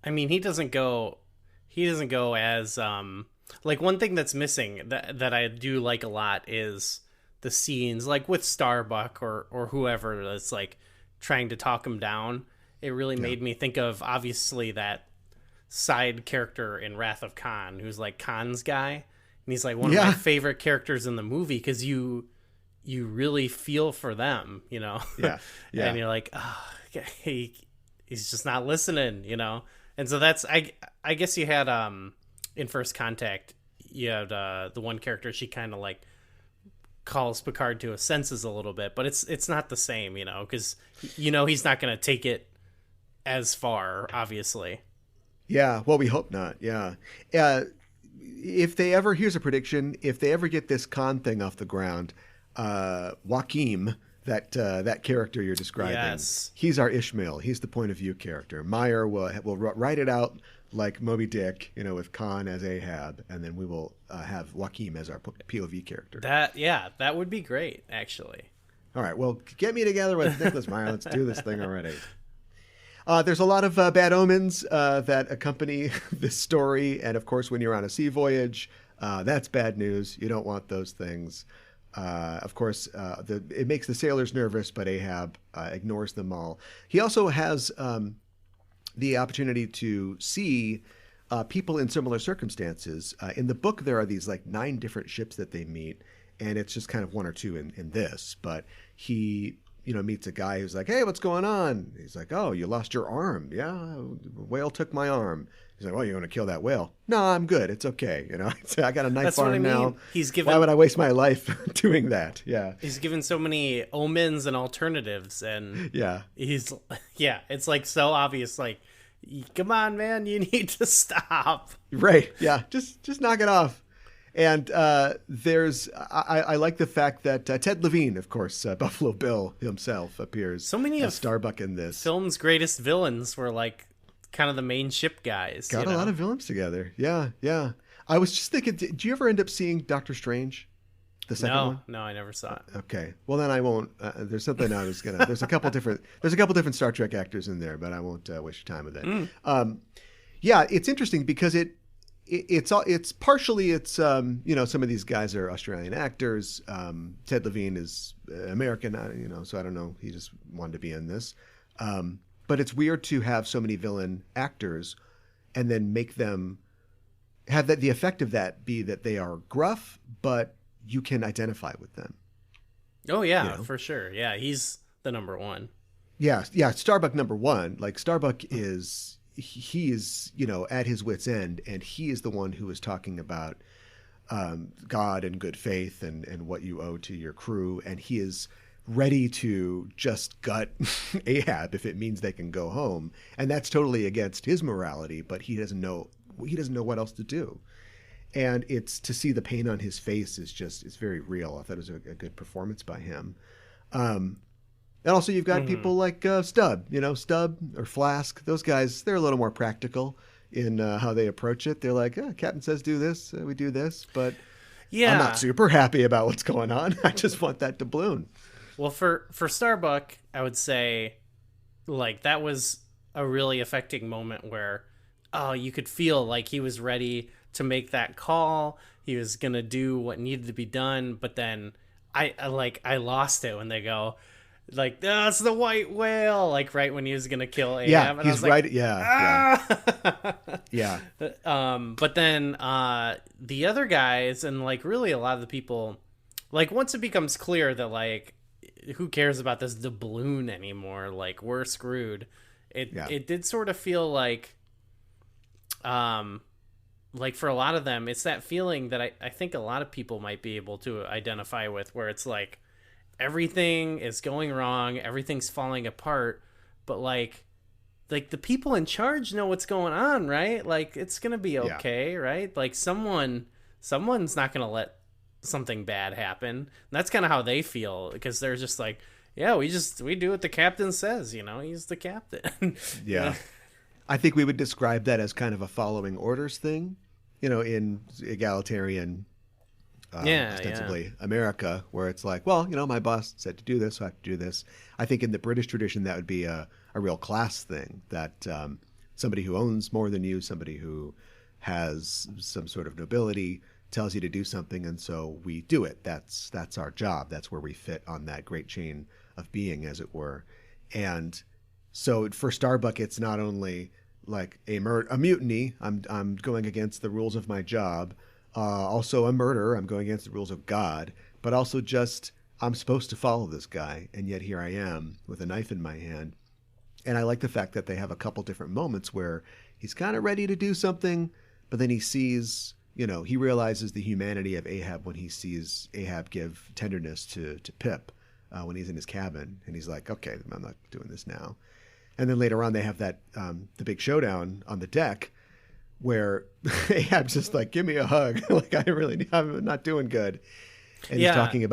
I mean, he doesn't go as like, one thing that's missing that I do like a lot is the scenes like with Starbuck or whoever that's like trying to talk him down. It really made me think of, obviously, that side character in Wrath of Khan, who's like Khan's guy, and he's like one of my favorite characters in the movie, because you really feel for them, Yeah. And you're like, oh, he's just not listening, And so that's, I guess you had in First Contact, you had the one character, she kind of like calls Picard to his senses a little bit, but it's not the same, because he's not going to take it as far, obviously. Yeah, well, we hope not. Yeah. If they ever, here's a prediction, if they ever get this Khan thing off the ground, Joaquim, that character you're describing, he's our Ishmael. He's the point of view character. Meyer will write it out like Moby Dick, with Khan as Ahab, and then we will have Joaquim as our POV character. That would be great, actually. All right, well, get me together with Nicholas Meyer. Let's do this thing already. There's a lot of bad omens that accompany this story, and of course, when you're on a sea voyage, that's bad news. You don't want those things. Of course, it makes the sailors nervous, but Ahab ignores them all. He also has the opportunity to see people in similar circumstances. In the book, there are these like 9 different ships that they meet, and it's just kind of 1 or 2 in this. But he, meets a guy who's like, "Hey, what's going on?" He's like, "Oh, you lost your arm." "Yeah, a whale took my arm." He's like, "Well, you want to kill that whale?" "No, I'm good. It's okay. I got a knife arm now. Why would I waste my life doing that?" Yeah. He's given so many omens and alternatives, and it's like so obvious. Like, come on, man, you need to stop. Right. Yeah. Just knock it off. And I like the fact that Ted Levine, of course, Buffalo Bill himself appears. So many as Starbuck in this. Film's greatest villains were like kind of the main ship guys. Got a lot of villains together. Yeah, yeah. I was just thinking, did you ever end up seeing Doctor Strange? The second one? No, I never saw it. Okay. Well, then I won't. There's something I was gonna. There's a couple different Star Trek actors in there, but I won't waste your time with it. Yeah, it's interesting because it's partially some of these guys are Australian actors. Ted Levine is American, so I don't know. He just wanted to be in this. But it's weird to have so many villain actors and then make them have the effect of that be that they are gruff, but you can identify with them. Oh, yeah, for sure. Yeah, he's the number one. Yeah, Starbuck number one. Like, Starbuck is... He is, at his wit's end, and he is the one who is talking about God and good faith and what you owe to your crew, and he is ready to just gut Ahab if it means they can go home, and that's totally against his morality. But he doesn't know what else to do, and it's to see the pain on his face is very real. I thought it was a good performance by him. And also you've got people like Stubb, Stubb or Flask. Those guys, they're a little more practical in how they approach it. They're like, Captain says do this, we do this. But I'm not super happy about what's going on. I just want that doubloon. Well, for Starbuck, I would say, like, that was a really affecting moment where, you could feel like he was ready to make that call. He was going to do what needed to be done. But then I lost it when they go... Like, it's the white whale, like right when he was gonna kill Ahab. Yeah, and he's right. Yeah. But then the other guys and like really a lot of the people, like once it becomes clear that like who cares about this doubloon anymore? Like we're screwed. It did sort of feel like for a lot of them, it's that feeling that I think a lot of people might be able to identify with, where it's like. Everything is going wrong. Everything's falling apart. But like the people in charge know what's going on, right? Like it's going to be okay, right? Like someone's not going to let something bad happen. And that's kind of how they feel, because they're just like, yeah, we do what the captain says, he's the captain. Yeah. I think we would describe that as kind of a following orders thing, in egalitarian ostensibly America, where it's like, well, my boss said to do this, so I have to do this. I think in the British tradition, that would be a real class thing, that somebody who owns more than you, somebody who has some sort of nobility tells you to do something, and so we do it. That's our job. That's where we fit on that great chain of being, as it were. And so for Starbuck, it's not only like a mutiny, I'm going against the rules of my job, also a murder, I'm going against the rules of God, but also just I'm supposed to follow this guy, and yet here I am with a knife in my hand. And I like the fact that they have a couple different moments where he's kind of ready to do something, but then he sees, he realizes the humanity of Ahab when he sees Ahab give tenderness to Pip when he's in his cabin, and he's like, okay, I'm not doing this now. And then later on they have that the big showdown on the deck, where Ahab's just like, give me a hug. Like, I'm not doing good. And he's talking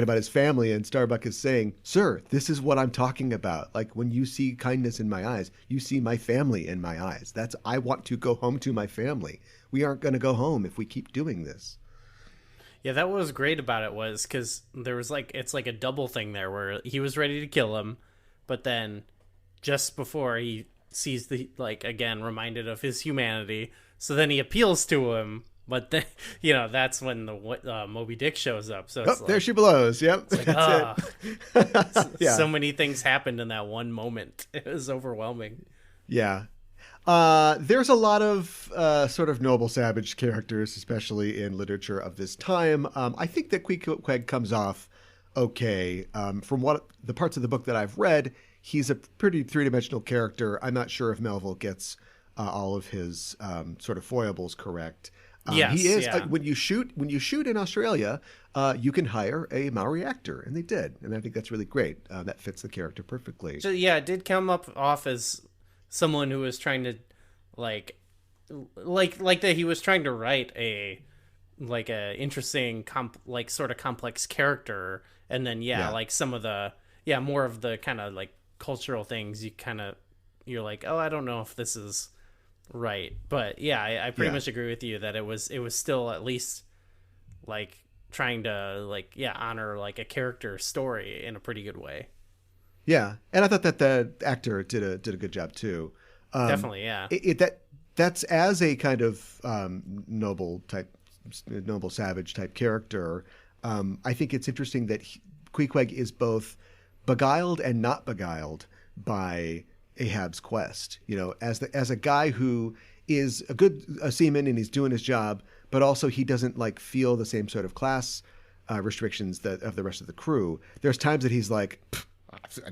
about his family, and Starbuck is saying, sir, this is what I'm talking about. Like, when you see kindness in my eyes, you see my family in my eyes. I want to go home to my family. We aren't going to go home if we keep doing this. Yeah, that was great about it, was because there was it's like a double thing there, where he was ready to kill him, but then just before he sees again reminded of his humanity, so then he appeals to him, but then that's when the Moby Dick shows up. So it's there she blows. Yep, that's it. So many things happened in that one moment. It was overwhelming. Yeah, There's a lot of sort of noble savage characters, especially in literature of this time. I think that Queequeg comes off okay. From what the parts of the book that I've read, he's a pretty three-dimensional character. I'm not sure if Melville gets all of his sort of foibles correct. Yes, he is. yeah. When you shoot in Australia, you can hire a Maori actor, and they did, and I think that's really great. That fits the character perfectly. So, yeah, it did come off as someone who was trying to like that he was trying to write a interesting sort of complex character, and then like some of the more of the kind of like cultural things you're like, oh, I don't know if this is right, but I pretty much agree with you that it was still at least like trying to honor like a character story in a pretty good way. Yeah, and I thought that the actor did a good job too. Definitely, yeah. That's as a kind of noble savage type character. I think it's interesting that Queequeg is both beguiled and not beguiled by Ahab's quest. You know, as a guy who is a seaman and he's doing his job, but also he doesn't like feel the same sort of class restrictions that of the rest of the crew. There's times that he's like,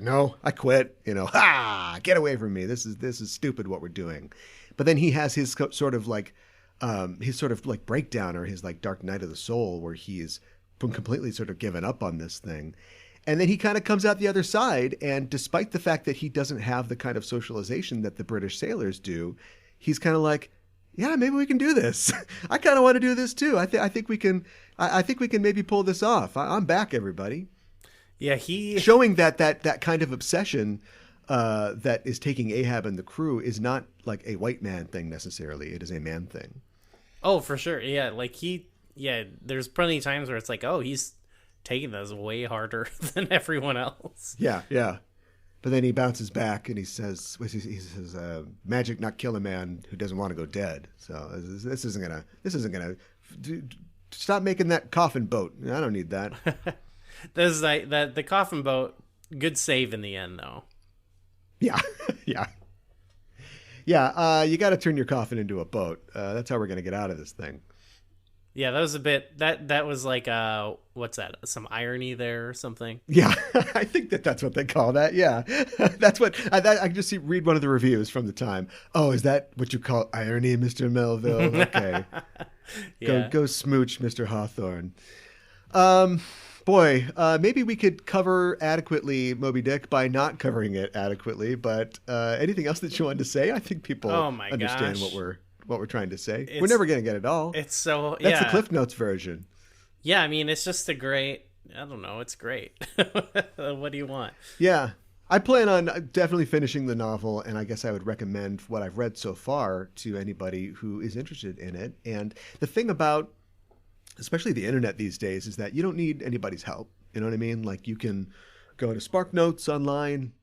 no, I quit. You know, get away from me. This is stupid what we're doing. But then he has his sort of like breakdown, or his like dark night of the soul, where he is completely sort of given up on this thing. And then he kind of comes out the other side, and despite the fact that he doesn't have the kind of socialization that the British sailors do, he's kind of like, yeah, maybe we can do this. I kind of want to do this too. I think we can maybe pull this off. I'm back, everybody. Yeah, showing that kind of obsession that is taking Ahab and the crew is not like a white man thing necessarily. It is a man thing. Oh, for sure. Yeah, there's plenty of times where it's like, oh, he's taking this way harder than everyone else. Yeah. But then he bounces back and he says, magic not kill a man who doesn't want to go dead. So this isn't gonna stop making that coffin boat. I don't need that. There's the coffin boat. Good save in the end, though. Yeah. You got to turn your coffin into a boat. That's how we're gonna get out of this thing. Yeah, that was a bit. That was like what's that? Some irony there or something? Yeah, I think that's what they call that. Yeah, that's what I can just read one of the reviews from the time. Oh, is that what you call irony, Mr. Melville? Okay, go smooch, Mr. Hawthorne. Maybe we could cover adequately Moby Dick by not covering it adequately. But anything else that you wanted to say? I think people understand what we're trying to say. We're never going to get it all. It's so that's the Cliff Notes version. Yeah, I mean, it's just a great. I don't know. It's great. What do you want? Yeah, I plan on definitely finishing the novel, and I guess I would recommend what I've read so far to anybody who is interested in it. And the thing about, especially the internet these days, is that you don't need anybody's help. You know what I mean? Like, you can go to Spark Notes online.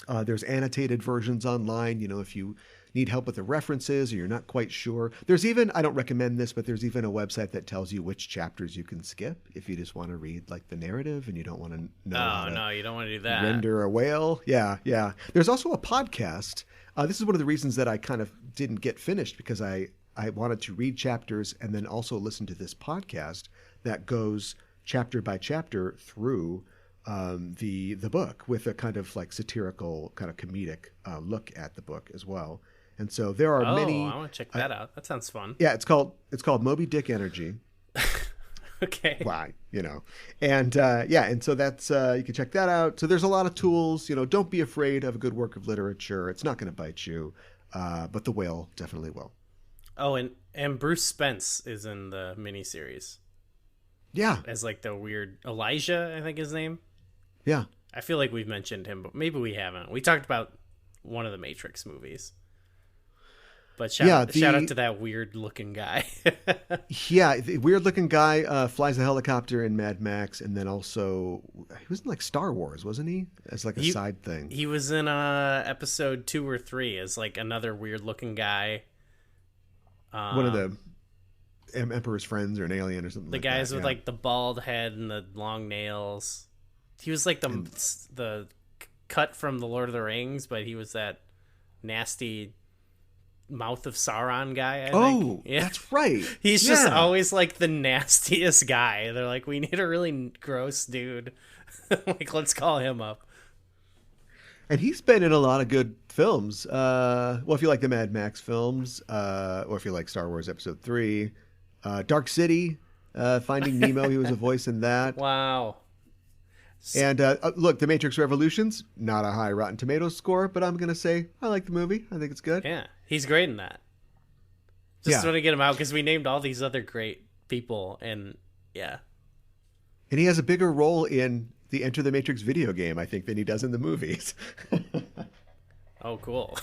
There's annotated versions online. You know, if you need help with the references or you're not quite sure. There's even, I don't recommend this, but there's even a website that tells you which chapters you can skip if you just want to read like the narrative and you don't want to know how to you don't want to do that. Render a whale. Yeah. There's also a podcast. This is one of the reasons that I kind of didn't get finished, because I wanted to read chapters and then also listen to this podcast that goes chapter by chapter through the book with a kind of like satirical, kind of comedic look at the book as well. And so there are many. I want to check that out. That sounds fun. Yeah, it's called Moby Dick Energy. Okay. Why, and and so that's you can check that out. So there's a lot of tools. Don't be afraid of a good work of literature. It's not going to bite you, but the whale definitely will. Oh, and Bruce Spence is in the miniseries. Yeah, as like the weird Elijah, I think his name. Yeah, I feel like we've mentioned him, but maybe we haven't. We talked about one of the Matrix movies. But shout out to that weird-looking guy. Yeah, the weird-looking guy flies a helicopter in Mad Max, and then also he was in like Star Wars, wasn't he? As like a side thing. He was in episode 2 or 3 as like another weird-looking guy. One of the Emperor's friends or an alien or something. The like guys that, with like the bald head and the long nails. He was like the cut from the Lord of the Rings, but he was that nasty Mouth of Sauron guy, I Oh, think. Yeah. that's right. He's just always like the nastiest guy. They're like, we need a really gross dude. Like, let's call him up. And he's been in a lot of good films. Well, if you like the Mad Max films, or if you like Star Wars Episode 3, Dark City, Finding Nemo, he was a voice in that. Wow. And look, The Matrix Revolutions, not a high Rotten Tomatoes score, but I'm going to say I like the movie. I think it's good. Yeah, he's great in that. Just want to get him out because we named all these other great people, and yeah. And he has a bigger role in the Enter the Matrix video game, I think, than he does in the movies. Oh, cool.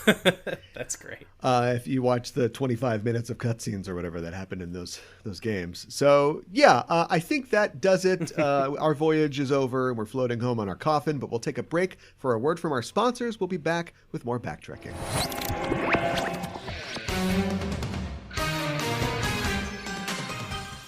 That's great. If you watch the 25 minutes of cutscenes or whatever that happened in those games. So, yeah, I think that does it. Our voyage is over and we're floating home on our coffin, but we'll take a break for a word from our sponsors. We'll be back with more backtracking.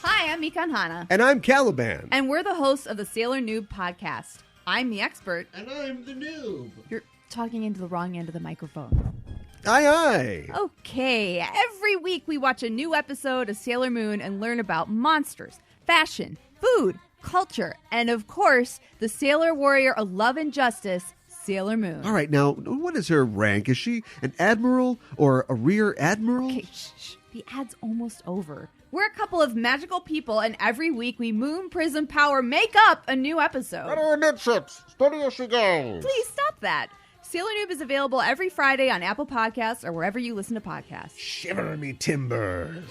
Hi, I'm Mikan Hana. And I'm Caliban. And we're the hosts of the Sailor Noob podcast. I'm the expert. And I'm the noob. You're talking into the wrong end of the microphone. Aye, aye. Okay, every week we watch a new episode of Sailor Moon and learn about monsters, fashion, food, culture, and of course, the sailor warrior of love and justice, Sailor Moon. All right, now, what is her rank? Is she an admiral or a rear admiral? Okay, shh. The ad's almost over. We're a couple of magical people, and every week we Moon Prism Power make up a new episode. Better midships. Steady as she goes. Please stop that. Sailor Noob is available every Friday on Apple Podcasts or wherever you listen to podcasts. Shiver me timbers.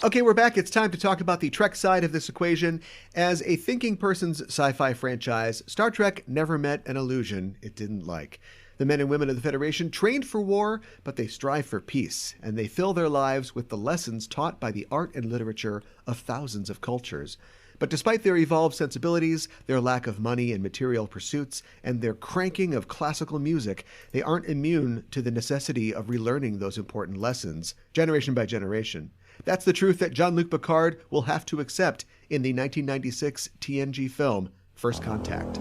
Okay, we're back. It's time to talk about the Trek side of this equation. As a thinking person's sci-fi franchise, Star Trek never met an illusion it didn't like. The men and women of the Federation trained for war, but they strive for peace, and they fill their lives with the lessons taught by the art and literature of thousands of cultures. But despite their evolved sensibilities, their lack of money and material pursuits, and their cranking of classical music, they aren't immune to the necessity of relearning those important lessons, generation by generation. That's the truth that Jean-Luc Picard will have to accept in the 1996 TNG film, First Contact.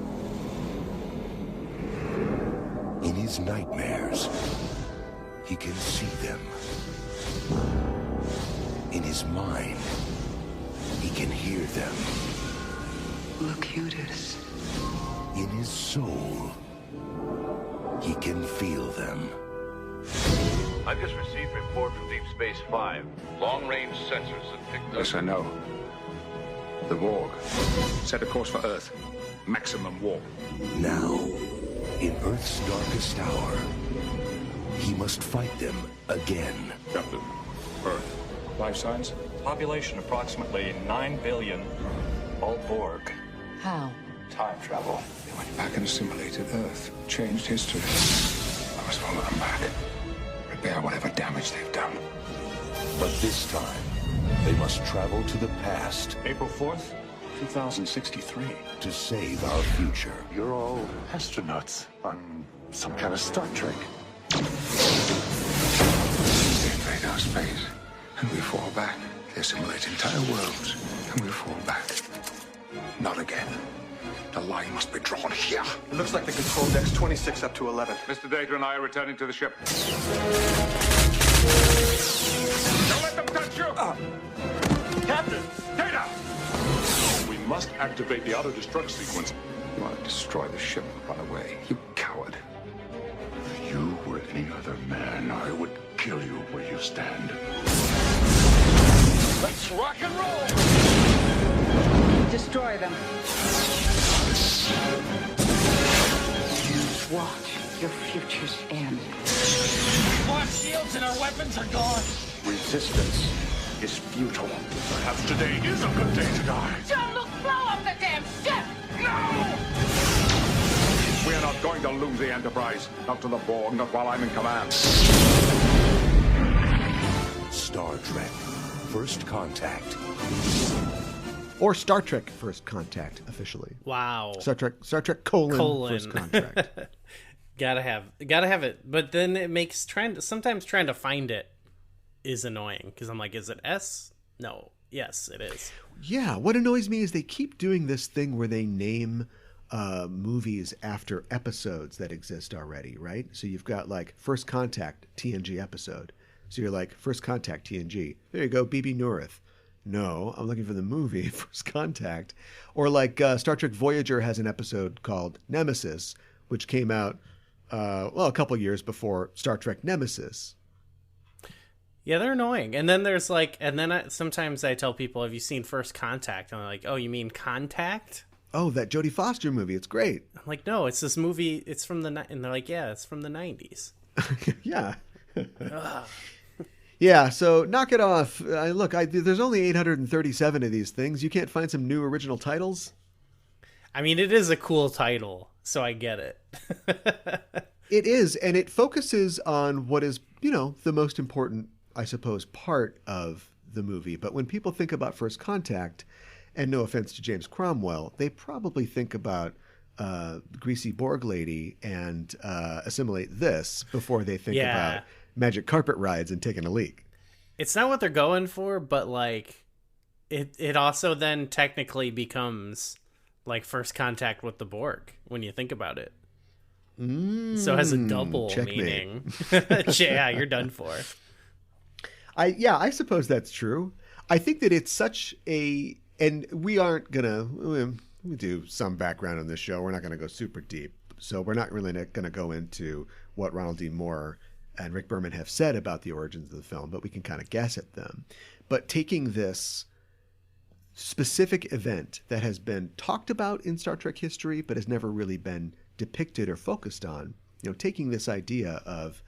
In his nightmares, he can see them. In his mind, he can hear them. Locutus. In his soul, he can feel them. I've just received a report from Deep Space 5. Long-range sensors have picked up... Yes, I know. The Borg. Set a course for Earth. Maximum warp. Now, in Earth's darkest hour, he must fight them again. Captain, Earth. Life signs? Population approximately 9 billion. All Borg. How? Time travel. They went back and assimilated Earth. Changed history. I must follow them back. Repair whatever damage they've done. But this time, they must travel to the past. April 4th, 2063. To save our future. You're all astronauts on some kind of Star Trek. They invade our space, and we fall back. They assimilate entire worlds, and we fall back. Not again. The line must be drawn here. It looks like the control deck's 26 up to 11. Mr. Data and I are returning to the ship. Don't let them touch you! Captain! Data! We must activate the auto-destruct sequence. You want to destroy the ship and run away. You coward. If you were any other man, I would kill you where you stand. Let's rock and roll! Destroy them. Watch your futures end. Our shields and our weapons are gone. Resistance is futile. Perhaps today is a good day to die. Jean-Luc, blow up the damn ship! No! We are not going to lose the Enterprise. Not to the Borg, not while I'm in command. Star Trek, First Contact. Or Star Trek First Contact, officially. Wow. Star Trek colon. First Contact. Gotta have it. But then it makes sometimes trying to find it is annoying because I'm like, is it S? No. Yes, it is. Yeah. What annoys me is they keep doing this thing where they name movies after episodes that exist already, right? So you've got like First Contact TNG episode. So you're like, First Contact TNG. There you go, BB Nourith. No, I'm looking for the movie First Contact. Or like Star Trek Voyager has an episode called Nemesis, which came out, a couple years before Star Trek Nemesis. Yeah, they're annoying. And then there's like, sometimes I tell people, have you seen First Contact? And they're like, oh, you mean Contact? Oh, that Jodie Foster movie. It's great. I'm like, no, it's this movie. It's from and they're like, yeah, it's from the 90s. Yeah. Yeah, so knock it off. There's only 837 of these things. You can't find some new original titles? I mean, it is a cool title, so I get it. It is, and it focuses on what is, the most important, I suppose, part of the movie. But when people think about First Contact, and no offense to James Cromwell, they probably think about Greasy Borg Lady and Assimilate This before they think about magic carpet rides and taking a leak. It's not what they're going for, but like it also then technically becomes like First Contact with the Borg when you think about it. So it has a double meaning. Yeah, you're done for. I suppose that's true. I think that it's such a, and we aren't gonna, we do some background on this show. We're not gonna go super deep, so we're not really gonna go into what Ronald D. Moore and Rick Berman have said about the origins of the film, but we can kind of guess at them. But taking this specific event that has been talked about in Star Trek history, but has never really been depicted or focused on, taking this idea of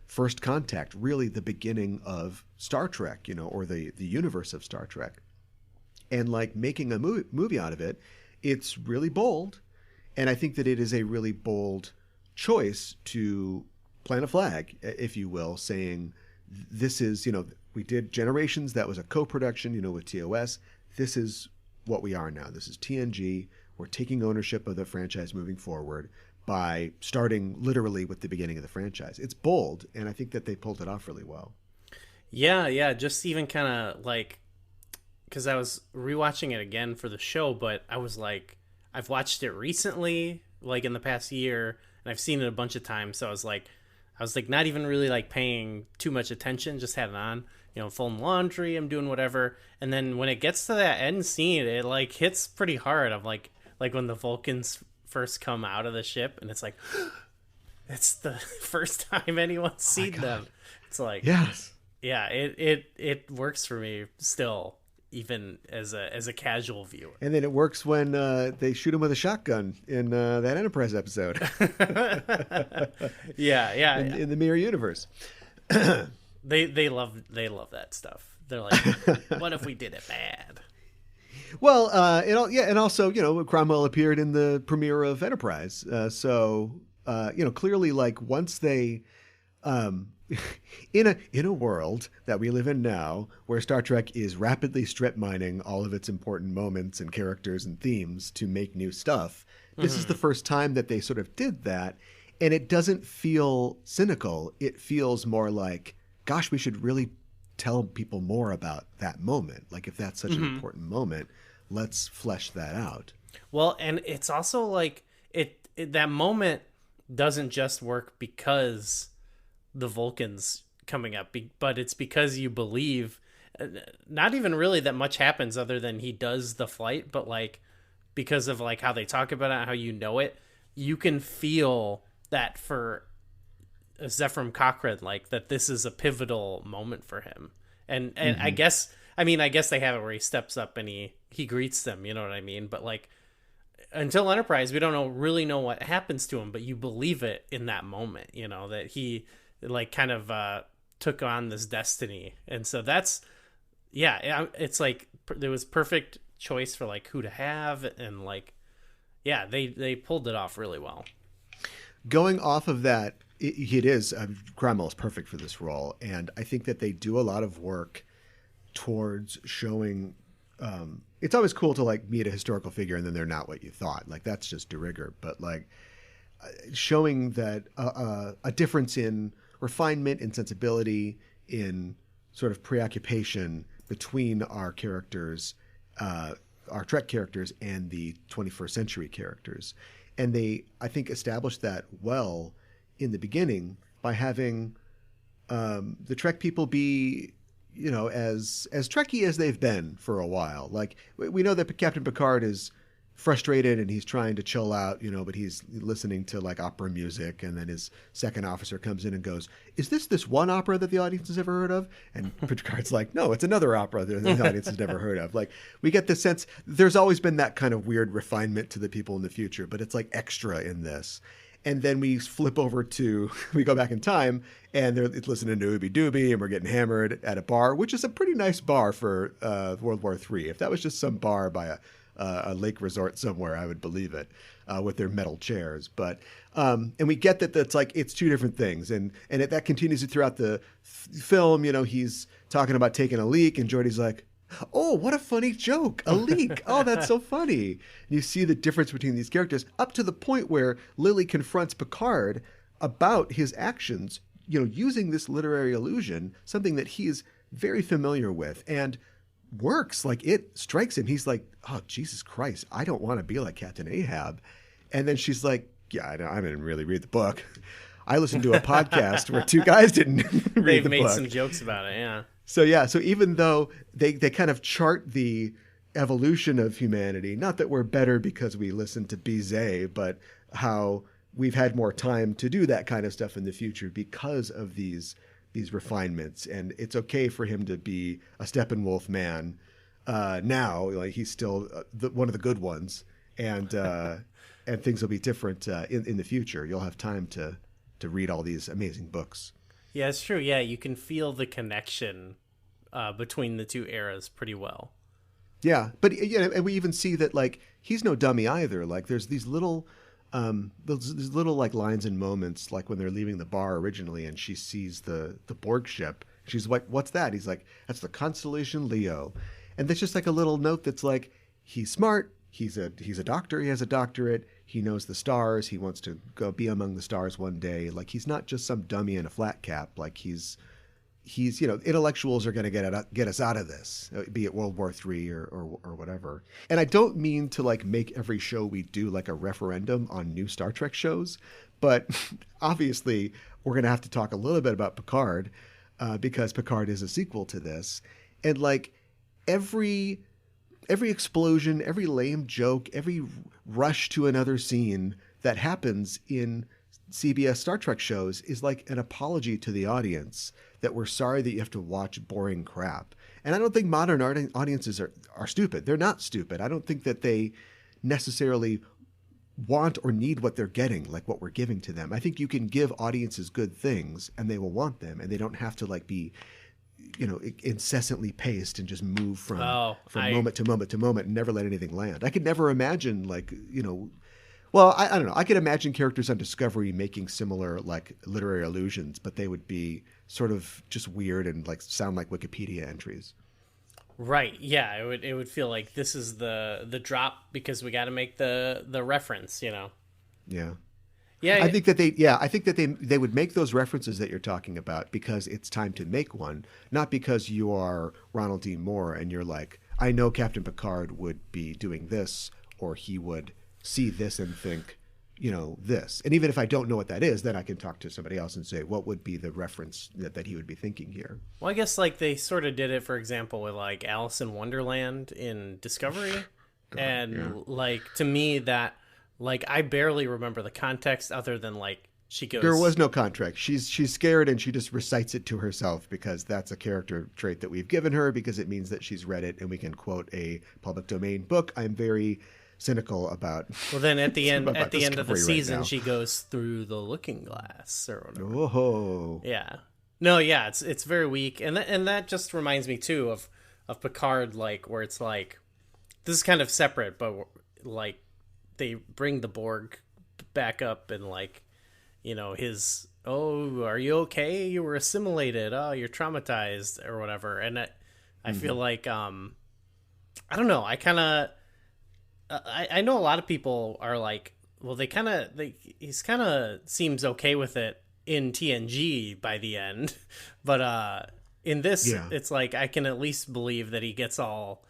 First Contact, really the beginning of Star Trek, or the universe of Star Trek, and like making a movie out of it, it's really bold. And I think that it is a really bold choice to plant a flag, if you will, saying this is, we did Generations, that was a co-production, with TOS. This is what we are now. This is TNG. We're taking ownership of the franchise moving forward by starting literally with the beginning of the franchise. It's bold, and I think that they pulled it off really well. Yeah, just even kind of like, because I was rewatching it again for the show, but I was like, I've watched it recently, like in the past year, and I've seen it a bunch of times, so I was like not even really like paying too much attention, just had it on, folding laundry, I'm doing whatever. And then when it gets to that end scene, it like hits pretty hard. I'm like when the Vulcans first come out of the ship and it's like, it's the first time anyone's seen them. It's like, yes. Yeah, it works for me still, even as a casual viewer. And then it works when they shoot him with a shotgun in that Enterprise episode. Yeah. In the mirror universe. They love that stuff. They're like, what if we did it bad? Well, and also, Cromwell appeared in the premiere of Enterprise. So clearly, like once they, in a world that we live in now, where Star Trek is rapidly strip mining all of its important moments and characters and themes to make new stuff, this is the first time that they sort of did that, and it doesn't feel cynical. It feels more like, gosh, we should really tell people more about that moment. Like if that's such an important moment, let's flesh that out. Well, and it's also like that moment doesn't just work because the Vulcans coming up, but it's because you believe not even really that much happens other than he does the flight, but like because of like how they talk about it, how it, you can feel that for Zefram Cochrane, like that this is a pivotal moment for him. And I guess they have it where he steps up and he greets them, you know what I mean? But like until Enterprise, we don't really know what happens to him, but you believe it in that moment, that he like kind of took on this destiny. And so that's, it's like there was perfect choice for like who to have, and like, yeah, they pulled it off really well. Going off of that, it is, Cromwell is perfect for this role, and I think that they do a lot of work towards showing, it's always cool to like meet a historical figure and then they're not what you thought. Like that's just de rigueur, but like showing that a difference in refinement and sensibility, in sort of preoccupation between our characters our Trek characters and the 21st century characters. And they, I think, established that well in the beginning by having the Trek people be, as Trekky as they've been for a while. Like, we know that Captain Picard is frustrated and he's trying to chill out, but he's listening to like opera music, and then his second officer comes in and goes, "Is this one opera that the audience has ever heard of?" And Picard's like, "No, it's another opera that the audience has never heard of." Like, we get the sense there's always been that kind of weird refinement to the people in the future, but it's like extra in this. And then we flip over we go back in time, and they're listening to Nooby Dooby, and we're getting hammered at a bar, which is a pretty nice bar for World War III. If that was just some bar by a lake resort somewhere, I would believe it, with their metal chairs. But and we get that that's like it's two different things, and that continues throughout the film. He's talking about taking a leak, and Geordi's like, "Oh, what a funny joke, a leak! Oh, that's so funny." And you see the difference between these characters up to the point where Lily confronts Picard about his actions, using this literary illusion, something that he is very familiar with, and works. Like, it strikes him. He's like, "Oh, Jesus Christ, I don't want to be like Captain Ahab." And then she's like, "Yeah, I didn't really read the book. I listened to a podcast where two guys didn't read the book." They've made some jokes about it, yeah. So even though they kind of chart the evolution of humanity, not that we're better because we listen to Bizet, but how we've had more time to do that kind of stuff in the future because of these refinements, and it's okay for him to be a Steppenwolf man now. Like, he's still one of the good ones, and things will be different in the future. You'll have time to read all these amazing books. Yeah, it's true. Yeah, you can feel the connection between the two eras pretty well. Yeah, but and we even see that, like, he's no dummy either. Like, there's these little like lines and moments, like when they're leaving the bar originally, and she sees the Borg ship. She's like, "What's that?" He's like, "That's the constellation Leo." And that's just like a little note that's like, he's smart. He's a doctor. He has a doctorate. He knows the stars. He wants to go be among the stars one day. Like, he's not just some dummy in a flat cap. Like, he's intellectuals are going to get us out of this, be it World War III or whatever. And I don't mean to like make every show we do like a referendum on new Star Trek shows, but obviously we're going to have to talk a little bit about Picard because Picard is a sequel to this. And like every explosion, every lame joke, every rush to another scene that happens in CBS Star Trek shows is like an apology to the audience that we're sorry that you have to watch boring crap. And I don't think modern audiences are stupid. They're not stupid. I don't think that they necessarily want or need what they're getting, like what we're giving to them. I think you can give audiences good things and they will want them, and they don't have to like be incessantly paced and just move from moment to moment to moment and never let anything land. I could never imagine well, I don't know. I could imagine characters on Discovery making similar like literary allusions, but they would be sort of just weird and like sound like Wikipedia entries. Right. Yeah. It would feel like this is the drop because we got to make the reference. Yeah. Yeah. I think that they would make those references that you're talking about because it's time to make one, not because you are Ronald D. Moore and you're like, I know Captain Picard would be doing this, or he would see this and think, this. And even if I don't know what that is, then I can talk to somebody else and say, what would be the reference that he would be thinking here? Well, I guess like they sort of did it, for example, with like Alice in Wonderland in Discovery. Like, to me, that like I barely remember the context other than like she goes. There was no context. She's scared and she just recites it to herself because that's a character trait that we've given her because it means that she's read it and we can quote a public domain book. I'm very cynical about. Well, then at the end of the season, she goes through the looking glass or whatever. Oh, yeah, no, yeah, it's very weak, and that just reminds me too of Picard, like where it's like this is kind of separate, but like they bring the Borg back up and like his are you okay? You were assimilated. Oh, you're traumatized or whatever, and I feel like I don't know. I know a lot of people are like, well, he's kind of seems okay with it in TNG by the end, but in this, It's like I can at least believe that he gets all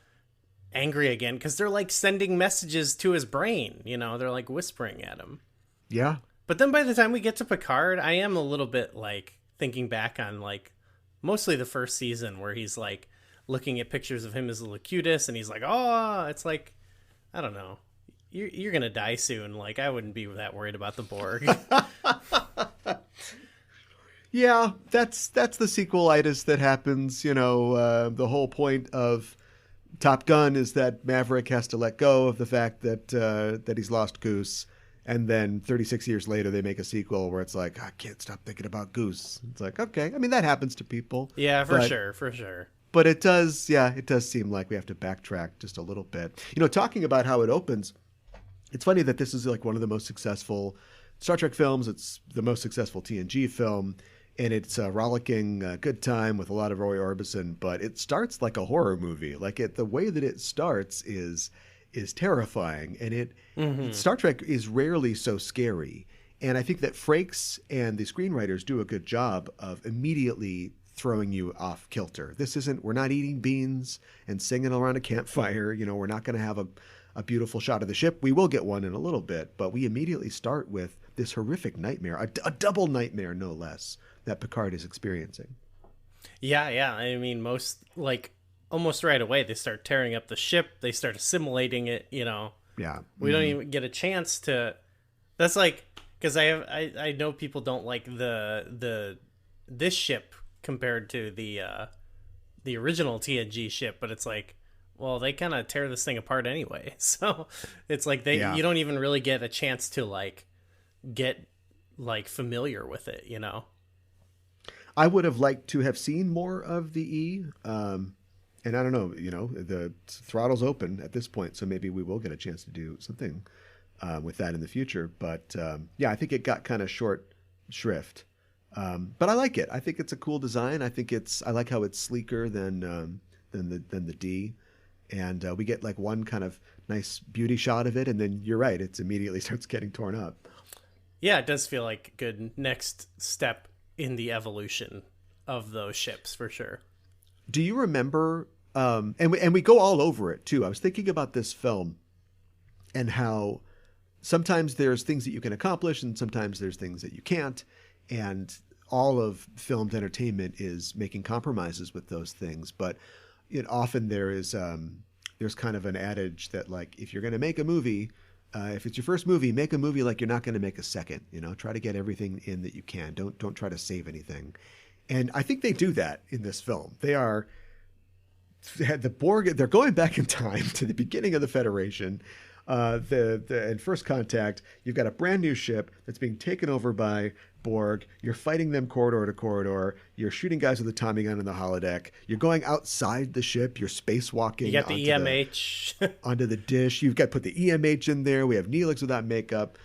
angry again because they're like sending messages to his brain. You know, they're like whispering at him. Yeah. But then by the time we get to Picard, I am a little bit like thinking back on like mostly the first season where he's like looking at pictures of him as a Locutus and he's like, oh, it's like, I don't know. You're going to die soon. Like, I wouldn't be that worried about the Borg. Yeah, that's the sequelitis that happens. You know, the whole point of Top Gun is that Maverick has to let go of the fact that he's lost Goose. And then 36 years later, they make a sequel where it's like, I can't stop thinking about Goose. It's like, okay. I mean, that happens to people. Yeah, for sure. But it does seem like we have to backtrack just a little bit. You know, talking about how it opens, it's funny that this is like one of the most successful Star Trek films. It's the most successful TNG film. And it's a rollicking good time with a lot of Roy Orbison. But it starts like a horror movie. Like the way that it starts is terrifying, and Star Trek is rarely so scary. And I think that Frakes and the screenwriters do a good job of immediately throwing you off kilter. We're not eating beans and singing around a campfire. You know, we're not going to have a beautiful shot of the ship. We will get one in a little bit, but we immediately start with this horrific nightmare, a double nightmare, no less, that Picard is experiencing. Yeah. I mean, almost right away, they start tearing up the ship. They start assimilating it, you know. Yeah. We don't even get a chance to... That's like... Because I know people don't like this ship compared to the original TNG ship, but it's like, well, they kind of tear this thing apart anyway. So it's like you don't even really get a chance to like get like familiar with it, you know. I would have liked to have seen more of the E. And I don't know, you know, the throttle's open at this point, so maybe we will get a chance to do something with that in the future. But I think it got kind of short shrift. But I like it. I think it's a cool design. I like how it's sleeker than the D. And we get like one kind of nice beauty shot of it, and then you're right, it immediately starts getting torn up. Yeah, it does feel like a good next step in the evolution of those ships for sure. Do you remember, and we go all over it too. I was thinking about this film and how sometimes there's things that you can accomplish and sometimes there's things that you can't. And all of filmed entertainment is making compromises with those things. But often there's kind of an adage that like, if you're going to make a movie, if it's your first movie, make a movie like you're not going to make a second. You know, try to get everything in that you can. Don't try to save anything. And I think they do that in this film. The Borg, they're going back in time to the beginning of the Federation. In First Contact, you've got a brand new ship that's being taken over by Borg. You're fighting them corridor to corridor. You're shooting guys with a Tommy gun in the holodeck. You're going outside the ship. You're spacewalking. You got the EMH. Onto the dish. You've got to put the EMH in there. We have Neelix without makeup.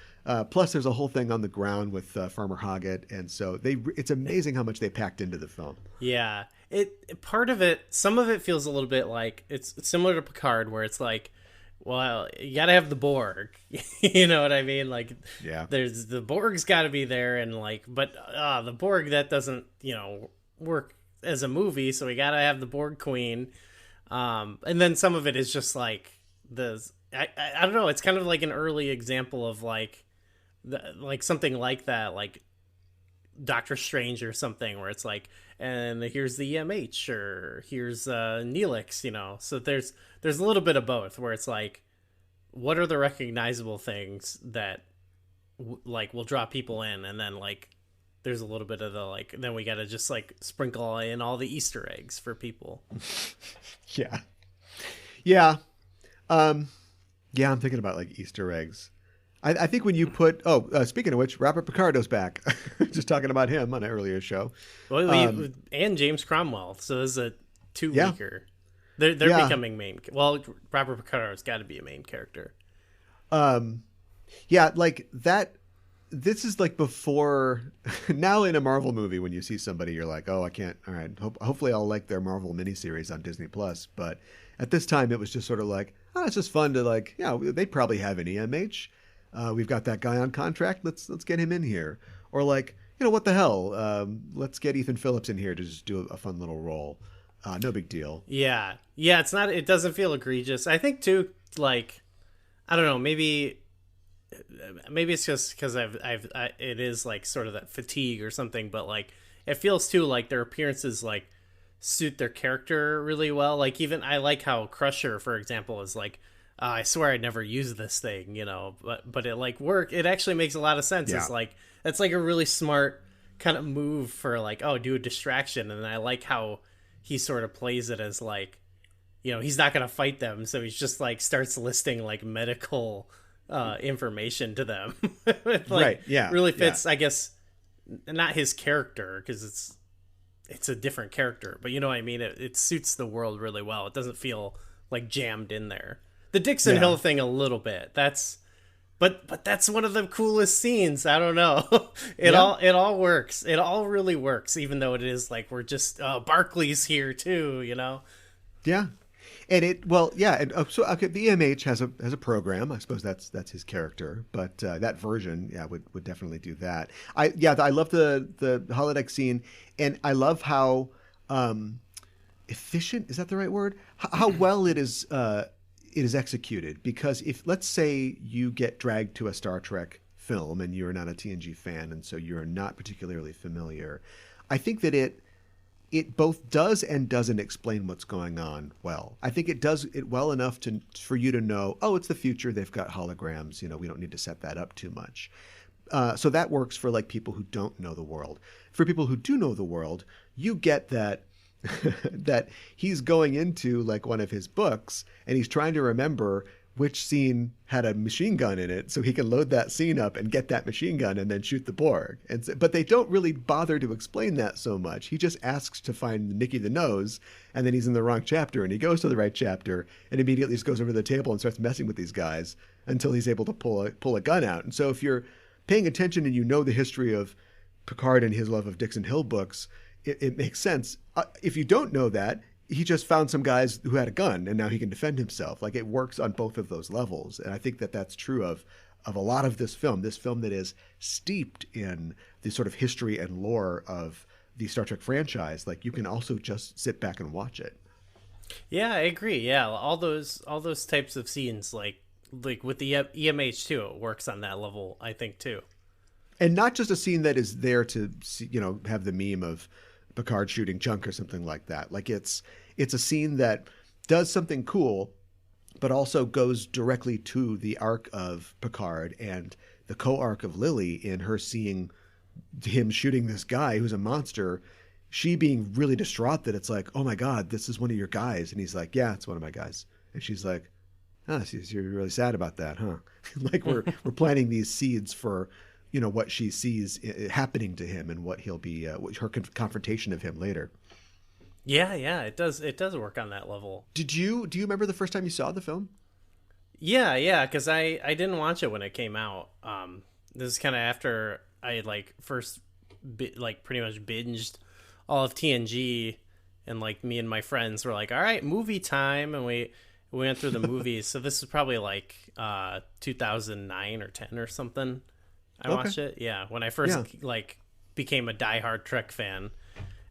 Plus, there's a whole thing on the ground with Farmer Hoggett, and so it's amazing how much they packed into the film. Yeah, some of it feels a little bit like it's similar to Picard, where it's like, well, you got to have the Borg, you know what I mean? Like, yeah, there's the Borg's got to be there, and like, but the Borg that doesn't work as a movie, so we got to have the Borg Queen, and then some of it is just like I don't know, it's kind of like an early example of like something like that, like Doctor Strange or something, where it's like, and here's the EMH, or here's Neelix, you know. So there's a little bit of both, where it's like, what are the recognizable things that like will draw people in, and then like there's a little bit of the like, then we got to just like sprinkle in all the Easter eggs for people. Yeah. I'm thinking about like Easter eggs. I think when you put... speaking of which, Robert Picardo's back. Just talking about him on an earlier show. Well, and James Cromwell. So this is a two-weeker. They're becoming main... Well, Robert Picardo's got to be a main character. Like that... This is like before... Now in a Marvel movie, when you see somebody, you're like, oh, I can't... All right, hopefully I'll like their Marvel miniseries on Disney+. But at this time, it was just sort of like, oh, it's just fun to like... Yeah, they probably have an EMH. We've got that guy on contract. Let's get him in here. Or like, what the hell? Let's get Ethan Phillips in here to just do a fun little role. No big deal. Yeah. Yeah, it doesn't feel egregious. I think too, like, I don't know, maybe it's just because it is like sort of that fatigue or something, but like it feels too like their appearances like suit their character really well. Like even I like how Crusher, for example, is like, I swear I'd never use this thing, you know, but it like it actually makes a lot of sense. It's like that's like a really smart kind of move for like, oh, do a distraction. And I like how he sort of plays it as like, you know, he's not gonna fight them, so he's just like starts listing like medical information to them. It, like, right. Yeah. Really fits, I guess, not his character because it's a different character, but you know what I mean. It suits the world really well. It doesn't feel like jammed in there. The Dixon Hill thing a little bit. But that's one of the coolest scenes. I don't know. It all works. It all really works, even though it is like we're just Barclay's here too, you know. Yeah. And so the EMH has a program. I suppose that's his character, but that version, would definitely do that. I love the holodeck scene, and I love how efficient, is that the right word? How well it is executed. Because if, let's say, you get dragged to a Star Trek film and you're not a TNG fan, and so you're not particularly familiar, I think that it both does and doesn't explain what's going on well. I think it does it well enough for you to know, oh, it's the future. They've got holograms. You know, we don't need to set that up too much. So that works for like people who don't know the world. For people who do know the world, you get that that he's going into like one of his books and he's trying to remember which scene had a machine gun in it, so he can load that scene up and get that machine gun and then shoot the Borg. But they don't really bother to explain that so much. He just asks to find Nicky the Nose, and then he's in the wrong chapter, and he goes to the right chapter and immediately just goes over to the table and starts messing with these guys until he's able to pull a gun out. And so if you're paying attention and you know the history of Picard and his love of Dixon Hill books, it makes sense. If you don't know that, he just found some guys who had a gun and now he can defend himself. Like, it works on both of those levels. And I think that that's true of a lot of this film that is steeped in the sort of history and lore of the Star Trek franchise. Like, you can also just sit back and watch it. Yeah, I agree. Yeah. All those types of scenes, like with the EMH too, it works on that level, I think, too. And not just a scene that is there to, have the meme of Picard shooting junk or something like that. Like, it's a scene that does something cool, but also goes directly to the arc of Picard and the co-arc of Lily in her seeing him shooting this guy who's a monster, she being really distraught that it's like, oh my God, this is one of your guys. And he's like, yeah, it's one of my guys. And she's like, so you're really sad about that, huh? Like, we're planting these seeds for, what she sees happening to him and what he'll be, her confrontation of him later. Yeah, it does work on that level. Do you remember the first time you saw the film? Yeah, because I didn't watch it when it came out. This is kind of after I first pretty much binged all of TNG, and like me and my friends were like, all right, movie time, and we went through the movies. So this was probably 2009 or 10 or something. I watched it. Yeah, when I first became a diehard Trek fan.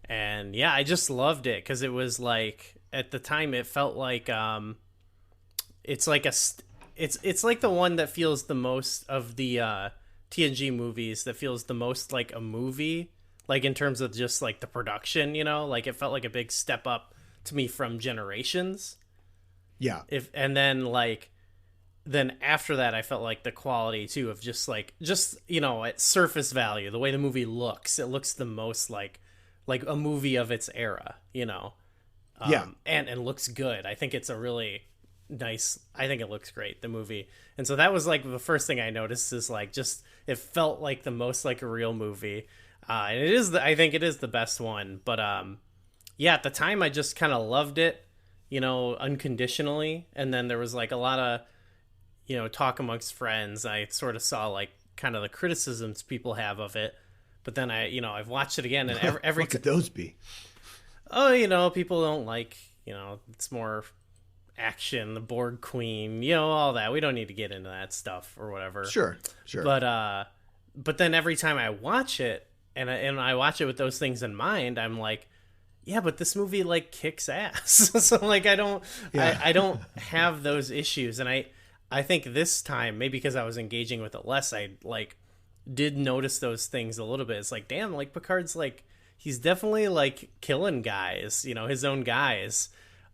And yeah, I just loved it because it was like, at the time it felt like it's like the one that feels the most of the TNG movies, that feels the most like a movie, like in terms of just like the production, like it felt like a big step up to me from Generations. Yeah. Then after that, I felt like the quality too of just at surface value, the way the movie looks, it looks the most like a movie of its era, and looks good. I think it's a really nice, I think it looks great, the movie. And so that was like the first thing I noticed is like, just, it felt like the most like a real movie. And I think it is the best one, but at the time I just kind of loved it, unconditionally. And then there was like a lot of, talk amongst friends. I sort of saw like kind of the criticisms people have of it. But then I've watched it again, and every what could those be? Oh, people don't like, it's more action, the Borg Queen, all that. We don't need to get into that stuff or whatever. Sure. But then every time I watch it, and I watch it with those things in mind, I'm like, yeah, but this movie like kicks ass. So like I don't have those issues, and I think this time, maybe because I was engaging with it less, I like did notice those things a little bit. It's like, damn, like Picard's like, he's definitely like killing guys, you know, his own guys.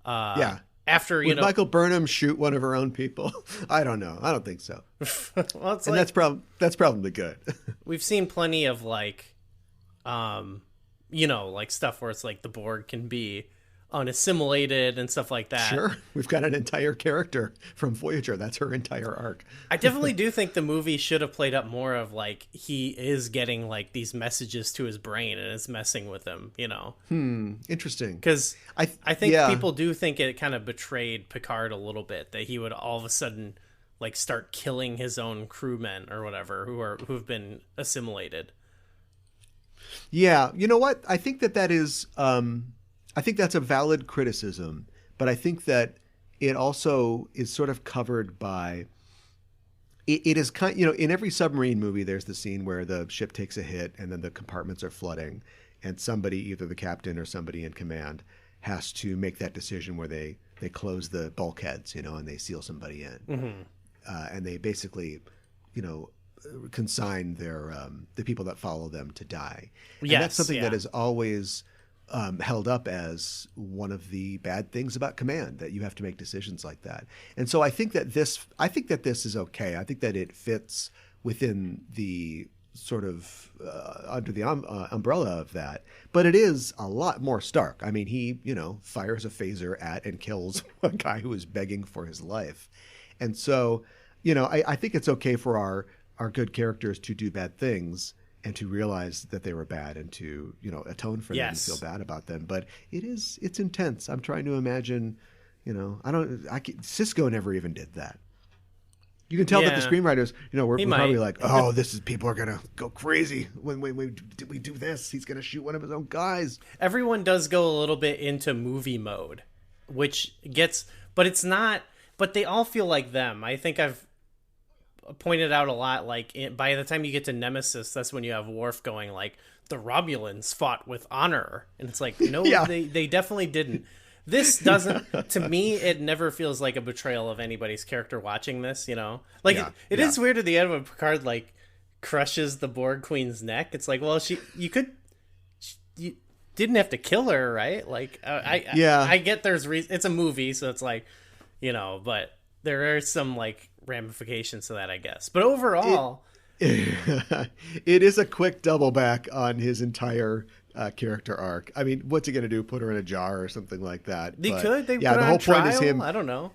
After, you Would know, Michael Burnham shoot one of her own people? I don't know. I don't think so. Well, it's and like, that's probably good. We've seen plenty of like, you know, like stuff where it's like the Borg can be unassimilated and stuff like that. Sure. We've got an entire character from Voyager. That's her entire arc. I definitely do think the movie should have played up more of like he is getting like these messages to his brain and it's messing with him, you know. Interesting. Because I think people do think it kind of betrayed Picard a little bit, that he would all of a sudden like start killing his own crewmen or whatever who've been assimilated. Yeah, you know what? I think that is I think that's a valid criticism, but I think that it also is sort of covered by it is kind, you know, in every submarine movie there's the scene where the ship takes a hit and then the compartments are flooding and somebody, either the captain or somebody in command, has to make that decision where they close the bulkheads, you know, and they seal somebody in. And they basically, you know, consign their the people that follow them to die. And that's something that is always held up as one of the bad things about command, that you have to make decisions like that. And so I think that this is okay. I think that it fits within the sort of under the umbrella of that, but it is a lot more stark. I mean, he, you know, fires a phaser at and kills a guy who is begging for his life. And so, you know, I think it's okay for our good characters to do bad things and to realize that they were bad and to, you know, atone for them and feel bad about them. But it's intense. I'm trying to imagine, you know, Sisko never even did that. You can tell that the screenwriters, you know, we're probably like, oh, people are going to go crazy when we do this. He's going to shoot one of his own guys. Everyone does go a little bit into movie mode, which gets, but it's not, but they all feel like them. I think I've pointed out a lot, like by the time you get to Nemesis, that's when you have Worf going like, the Romulans fought with honor, and it's like, no, they definitely didn't. This doesn't, to me, it never feels like a betrayal of anybody's character watching this, you know, like it is weird at the end when Picard like crushes the Borg Queen's neck. It's like, well, you didn't have to kill her, right? Like I get there's it's a movie, so it's like, you know, but there are some like ramifications to that, I guess. But overall, it is a quick double back on his entire character arc. I mean, what's he gonna do? Put her in a jar or something like that? They could. They the whole point is him. I don't know.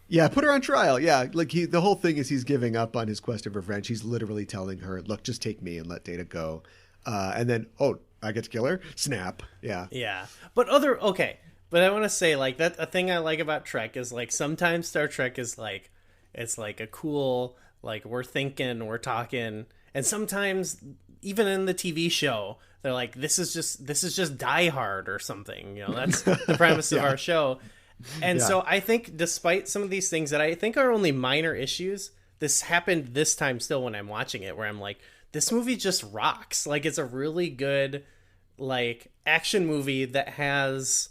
Yeah, put her on trial. Yeah, like the whole thing is he's giving up on his quest of revenge. He's literally telling her, "Look, just take me and let Data go." And then, oh, I get to kill her. Snap. Yeah. Yeah, but But I want to say, like, that a thing I like about Trek is like sometimes Star Trek is like, it's like a cool, like, we're thinking, we're talking, and sometimes even in the TV show they're like, this is just Die Hard or something, you know, that's the premise of our show. And so I think despite some of these things that I think are only minor issues, this happened this time still when I'm watching it, where I'm like, this movie just rocks. Like, it's a really good, like, action movie that has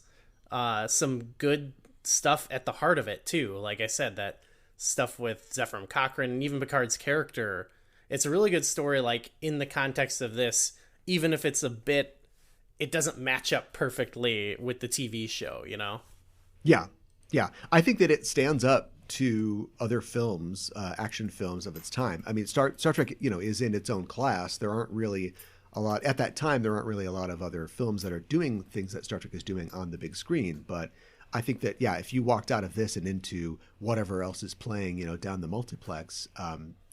some good stuff at the heart of it too. Like I said, that stuff with Zefram Cochrane and even Picard's character, it's a really good story, like in the context of this, even if it's it doesn't match up perfectly with the TV show, you know? Yeah. I think that it stands up to other films, action films of its time. I mean, Star Trek, you know, is in its own class. There aren't really a lot at that time. There aren't really a lot of other films that are doing things that Star Trek is doing on the big screen. But I think that, if you walked out of this and into whatever else is playing, you know, down the multiplex,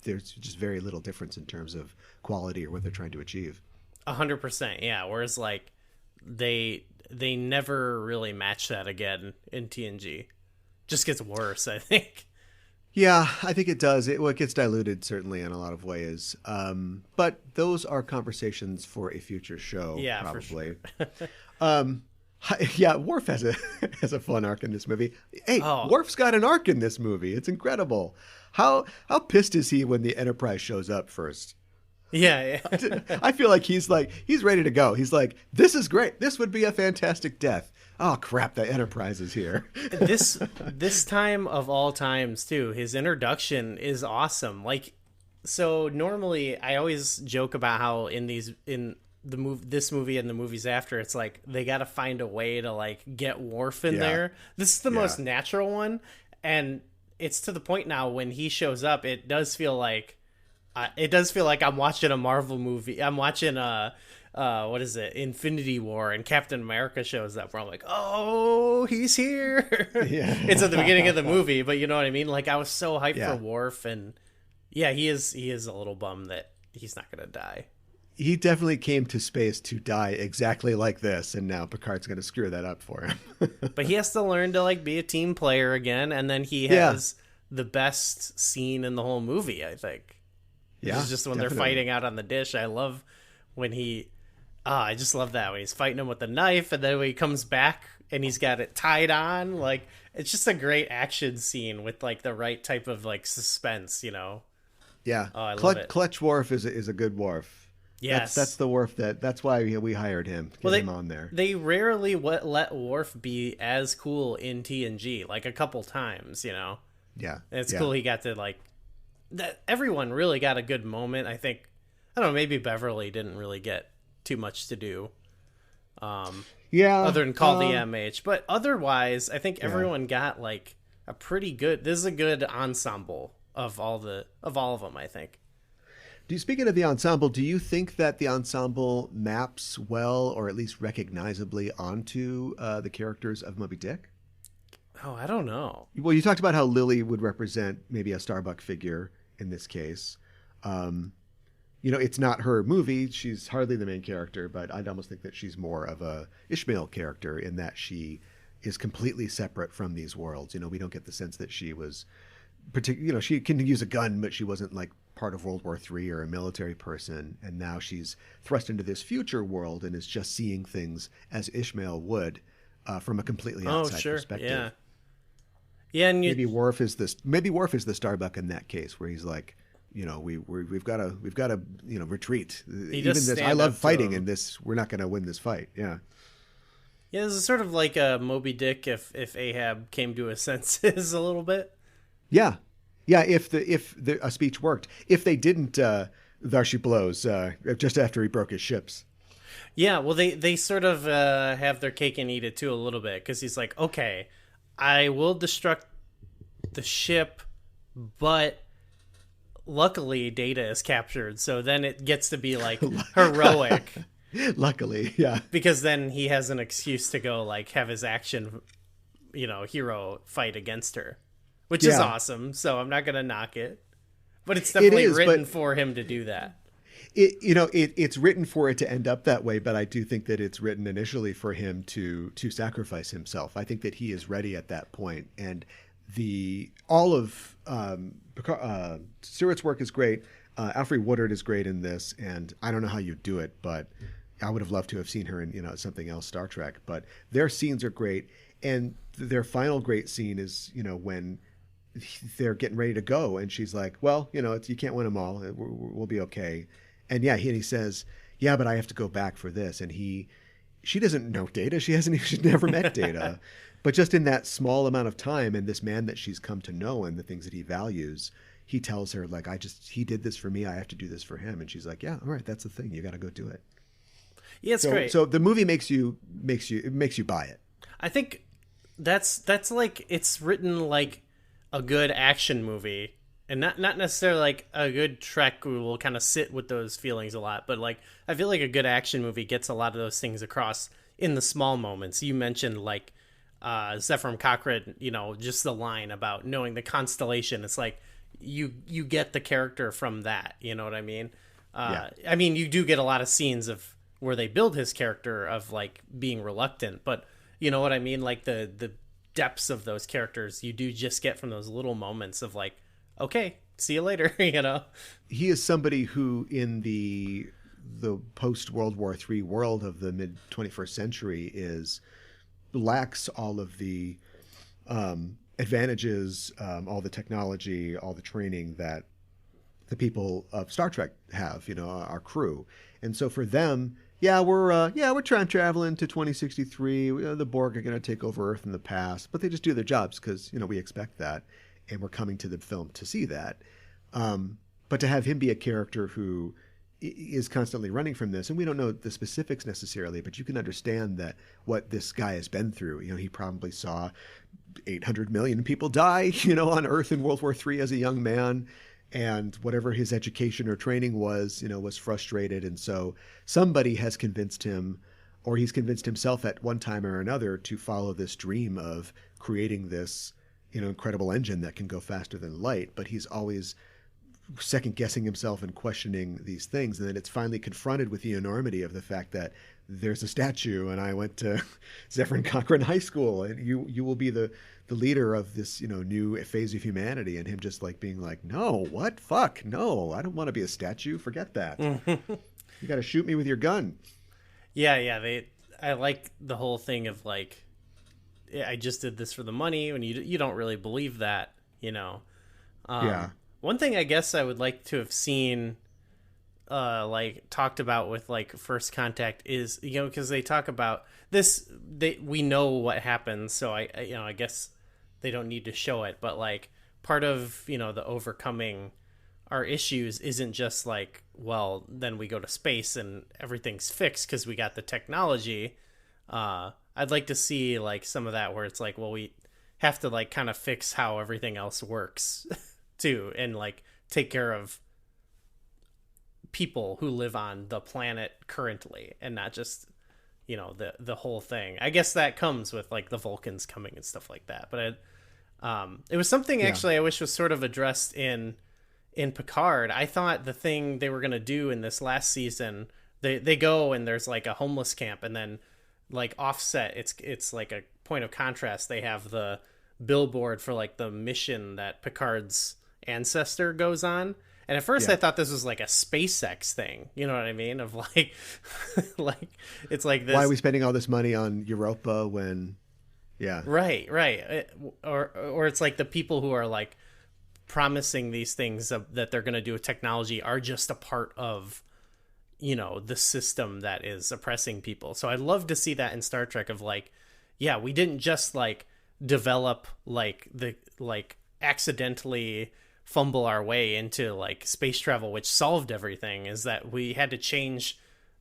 there's just very little difference in terms of quality or what they're trying to achieve. 100%. Yeah. Whereas like they never really match that again in TNG. Just gets worse, I think. Yeah, I think it does. It gets diluted, certainly, in a lot of ways. But those are conversations for a future show, probably. For sure. Worf has a fun arc in this movie. Hey, Worf's got an arc in this movie. It's incredible. How pissed is he when the Enterprise shows up first? Yeah. I feel like he's ready to go. He's like, this is great. This would be a fantastic death. Oh crap, the Enterprise is here. This time of all times too, his introduction is awesome. Like, so normally I always joke about how this movie and the movies after, it's like they got to find a way to like get Worf in there. This is the most natural one, and it's to the point now when he shows up, it does feel like I'm watching a Marvel movie. I'm watching what is it, Infinity War, and Captain America shows up, where I'm like, oh, he's here. Yeah. It's at the beginning of the movie, but you know what I mean? Like, I was so hyped for Worf, and yeah, he is a little bummed that he's not going to die. He definitely came to space to die exactly like this, and now Picard's going to screw that up for him. But he has to learn to like be a team player again, and then he has the best scene in the whole movie, I think. Yeah, it's just when they're fighting out on the dish. I love when I just love that when he's fighting him with the knife, and then when he comes back and he's got it tied on. Like, it's just a great action scene with like the right type of like suspense, you know? Yeah. Oh, I love it. Clutch Worf is a good Worf. Yes. That's the Worf that's why we hired him. Get him on there. They rarely let Worf be as cool in TNG, like a couple times, you know? Yeah. And it's cool he got to like, that everyone really got a good moment. I think, I don't know, maybe Beverly didn't really get too much to do. Other than call the MH. But otherwise, I think everyone got like a pretty good, this is a good ensemble of all of them, I think. Speaking of the ensemble, do you think that the ensemble maps well, or at least recognizably, onto the characters of Moby Dick? Oh, I don't know. Well, you talked about how Lily would represent maybe a Starbuck figure in this case. It's not her movie. She's hardly the main character, but I'd almost think that she's more of a Ishmael character in that she is completely separate from these worlds. We don't get the sense that she was she can use a gun, but she wasn't like part of World War III or a military person. And now she's thrust into this future world and is just seeing things as Ishmael would from a completely outside perspective. Yeah. Yeah, and maybe Worf is the Starbuck in that case, where he's like, we've got to retreat. Even this, I love fighting, and this, we're not going to win this fight. Yeah. Yeah, this is sort of like a Moby Dick if Ahab came to his senses a little bit. Yeah. If a speech worked, if they didn't, there she blows just after he broke his ships. Yeah, well, they sort of have their cake and eat it too a little bit, because he's like, okay, I will destruct the ship, but luckily Data is captured, so then it gets to be like heroic. Luckily, yeah. Because then he has an excuse to go like have his action, hero fight against her, which is awesome. So I'm not going to knock it, but it's definitely written for him to do that. It's written for it to end up that way, but I do think that it's written initially for him to sacrifice himself. I think that he is ready at that point, and all of Stewart's work is great. Alfre Woodard is great in this, and I don't know how you do it, but I would have loved to have seen her in something else, Star Trek. But their scenes are great, and their final great scene is when they're getting ready to go, and she's like, "Well, you can't win them all. We'll be okay." And he says, "Yeah, but I have to go back for this." And she doesn't know Data. She's never met Data. But just in that small amount of time, and this man that she's come to know and the things that he values, he tells her, like, he did this for me. I have to do this for him. And she's like, "Yeah, all right, that's the thing. You got to go do it." Yeah, it's great. So the movie makes you buy it. I think that's like, it's written like a good action movie. And not necessarily like a good Trek will kind of sit with those feelings a lot, but like I feel like a good action movie gets a lot of those things across in the small moments. You mentioned like Zefram Cochrane, just the line about knowing the constellation. It's like you get the character from that. You know what I mean? I mean, you do get a lot of scenes of where they build his character of like being reluctant, but you know what I mean? Like the depths of those characters you do just get from those little moments of like, okay, see you later. He is somebody who in the post World War III world of the mid 21st century lacks all of the advantages, all the technology, all the training that the people of Star Trek have, our crew. And so for them, we're time traveling to 2063. The Borg are going to take over Earth in the past, but they just do their jobs because, we expect that. And we're coming to the film to see that. But to have him be a character who is constantly running from this, and we don't know the specifics necessarily, but you can understand that what this guy has been through. He probably saw 800 million people die, on Earth in World War III as a young man. And whatever his education or training was, was frustrated. And so somebody has convinced him, or he's convinced himself at one time or another, to follow this dream of creating this, incredible engine that can go faster than light. But he's always second guessing himself and questioning these things. And then it's finally confronted with the enormity of the fact that there's a statue and I went to Zephyrin Cochrane High School and you will be the leader of this, new phase of humanity. And him just being like, no, what? Fuck, no, I don't want to be a statue. Forget that. You got to shoot me with your gun. Yeah. I like the whole thing of I just did this for the money, and you don't really believe that, Yeah. One thing I guess I would like to have seen, talked about with First Contact is, because they talk about this, we know what happens, so I guess they don't need to show it, but part of the overcoming our issues isn't just then we go to space and everything's fixed because we got the technology. I'd like to see some of that where it's we have to kind of fix how everything else works too, and take care of people who live on the planet currently and not just the whole thing. I guess that comes with the Vulcans coming and stuff like that, but it was something actually I wish was sort of addressed in Picard. I thought the thing they were going to do in this last season, they go and there's a homeless camp, and then offset, it's a point of contrast, they have the billboard for the mission that Picard's ancestor goes on. And at first I thought this was a SpaceX thing, you know what I mean, of it's this, why are we spending all this money on Europa when right or it's the people who are promising these things that they're going to do with technology are just a part of the system that is oppressing people. So I'd love to see that in Star Trek of we didn't just develop the accidentally fumble our way into space travel, which solved everything. Is that we had to change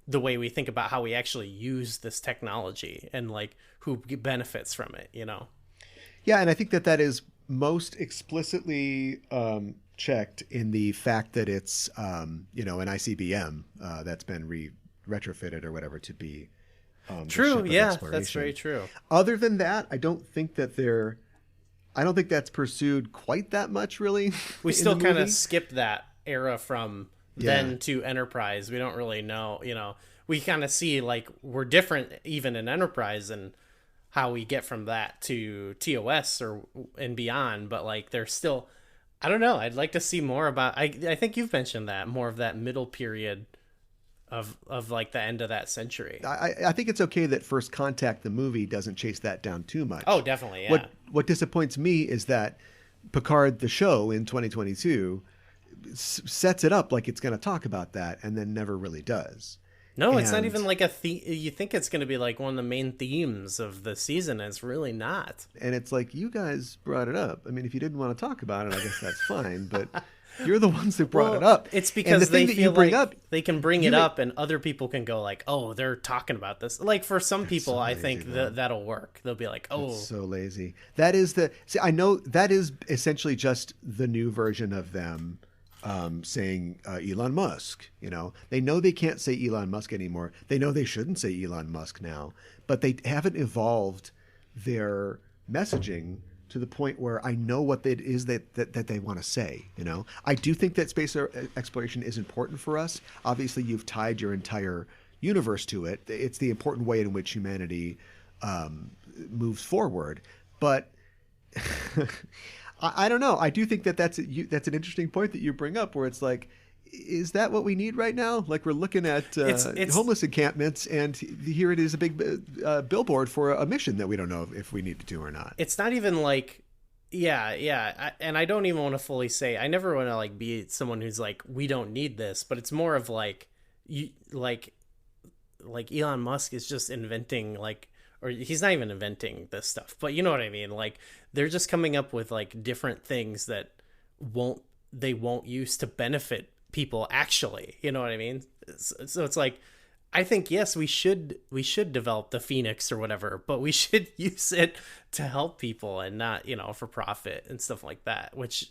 the way we think about how we actually use this technology and who benefits from it, Yeah, and I think that is most explicitly checked in the fact that it's an ICBM that's been retrofitted or whatever to be true. Yeah, that's very true. Other than that, I don't think that's pursued quite that much, really. We still kind of skipped that era from then to Enterprise. We don't really know, we kind of see we're different even in Enterprise and how we get from that to TOS and beyond. But there's still, I don't know. I'd like to see more about, I think you've mentioned that, more of that middle period of the end of that century. I think it's okay that First Contact, the movie, doesn't chase that down too much. Oh, definitely, yeah. What disappoints me is that Picard, the show in 2022, sets it up like it's going to talk about that and then never really does. No, it's not even a theme. You think it's going to be one of the main themes of the season, and it's really not. And it's you guys brought it up. I mean, if you didn't want to talk about it, I guess that's fine, but you're the ones that brought it up. It's because they feel they can bring it up and other people can go oh, they're talking about this. For some people, so lazy, I think that'll work. They'll be oh. It's so lazy. That is I know that is essentially just the new version of them saying Elon Musk. They know they can't say Elon Musk anymore. They know they shouldn't say Elon Musk now, but they haven't evolved their messaging to the point where I know what it is that they want to say. I do think that space exploration is important for us. Obviously, you've tied your entire universe to it. It's the important way in which humanity moves forward. But I don't know. I do think that's an interesting point that you bring up, where it's is that what we need right now? We're looking at homeless encampments, and here it is, a big billboard for a mission that we don't know if we need to do or not. It's not even And I don't even want to fully say, I never want to like be someone who's like, we don't need this, but it's more of like, you like Elon Musk is just inventing like, or he's not even inventing this stuff, but you know what I mean? Like they're just coming up with like different things that they won't use to benefit people actually, you know what I mean? So it's like, I think, yes, we should develop the Phoenix or whatever, but we should use it to help people and not, you know, for profit and stuff like that, which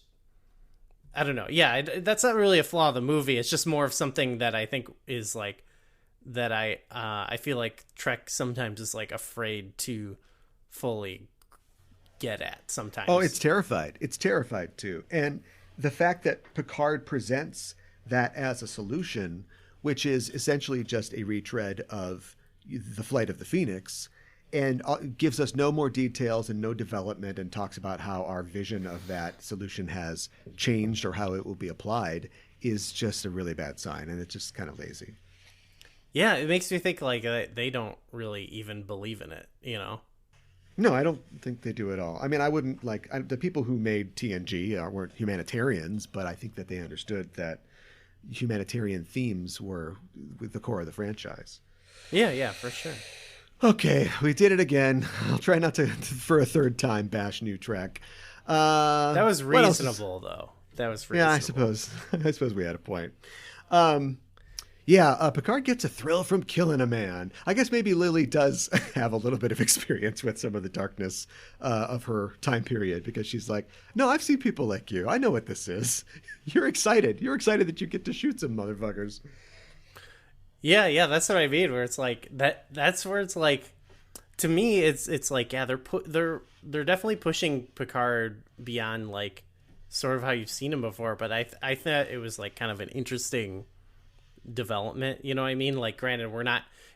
I don't know. Yeah, that's not really a flaw of the movie. It's just more of something that I think is like that I feel like Trek sometimes is like afraid to fully get at sometimes. Oh, it's terrified. It's terrified too. And the fact that Picard presents that as a solution, which is essentially just a retread of the flight of the Phoenix, and gives us no more details and no development, and talks about how our vision of that solution has changed or how it will be applied, is just a really bad sign, and it's just kind of lazy. Yeah, it makes me think like they don't really even believe in it, you know? No, I don't think they do at all. I mean, I wouldn't like the people who made TNG weren't humanitarians, but I think that they understood that humanitarian themes were with the core of the franchise. Yeah, for sure. Okay, we did it again. I'll try not to for a third time, bash new Trek. That was reasonable, though. That was reasonable. Yeah, I suppose we had a point. Picard gets a thrill from killing a man. I guess maybe Lily does have a little bit of experience with some of the darkness of her time period, because she's like, no, I've seen people like you. I know what this is. You're excited. You're excited that you get to shoot some motherfuckers. Yeah, that's what I mean. Where it's like that's where it's like, to me, it's like, yeah, they're definitely pushing Picard beyond like sort of how you've seen him before. But I thought it was like kind of an interesting development, you know what I mean? Like, granted,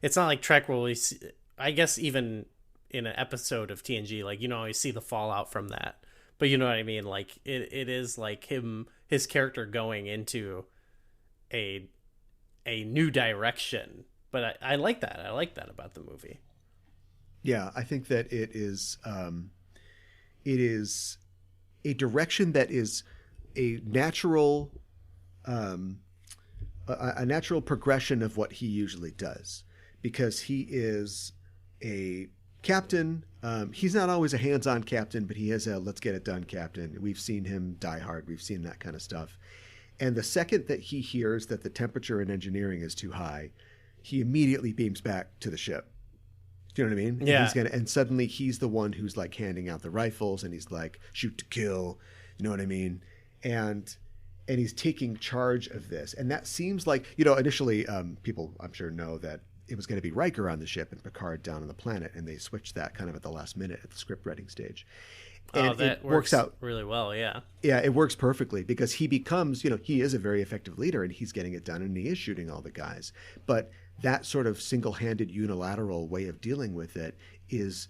it's not like Trek where we see, I guess even in an episode of TNG, like, you know, you see the fallout from that, but you know what I mean? Like it is like his character going into a new direction, but I like that. I like that about the movie. Yeah, I think that it is a direction that is a natural progression of what he usually does, because he is a captain. He's not always a hands-on captain, but he is a let's get it done captain. We've seen him Die Hard. We've seen that kind of stuff. And the second that he hears that the temperature in engineering is too high, he immediately beams back to the ship. Do you know what I mean? Yeah. And suddenly he's the one who's like handing out the rifles, and he's like, shoot to kill. You know what I mean? And he's taking charge of this. And that seems like, you know, initially people, I'm sure, know that it was going to be Riker on the ship and Picard down on the planet. And they switched that kind of at the last minute at the script writing stage. And that works out really well. Yeah. Yeah, it works perfectly, because he becomes, you know, he is a very effective leader, and he's getting it done, and he is shooting all the guys. But that sort of single-handed unilateral way of dealing with it is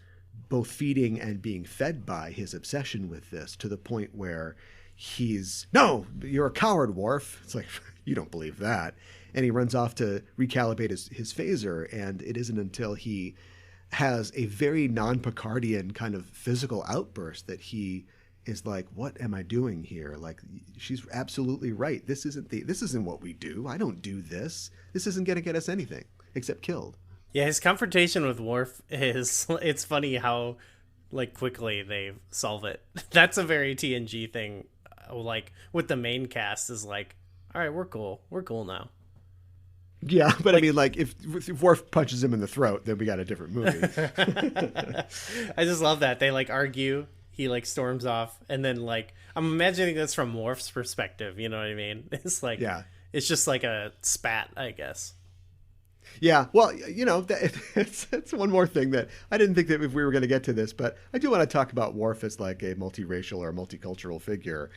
both feeding and being fed by his obsession with this, to the point where no, you're a coward, Worf. It's like, you don't believe that. And he runs off to recalibrate his phaser. And it isn't until he has a very non-Picardian kind of physical outburst that he is like, what am I doing here? Like, she's absolutely right. This isn't what we do. I don't do this. This isn't going to get us anything except killed. Yeah, his confrontation with Worf it's funny how like quickly they solve it. That's a very TNG thing. Like with the main cast is like, all right, we're cool now. Yeah, but like, I mean, like if Worf punches him in the throat, then we got a different movie. I just love that they like argue. He like storms off, and then like I'm imagining this from Worf's perspective. You know what I mean? It's like, yeah, it's just like a spat, I guess. Yeah, well, you know, it's one more thing that I didn't think that if we were going to get to this, but I do want to talk about Worf as like a multiracial or multicultural figure,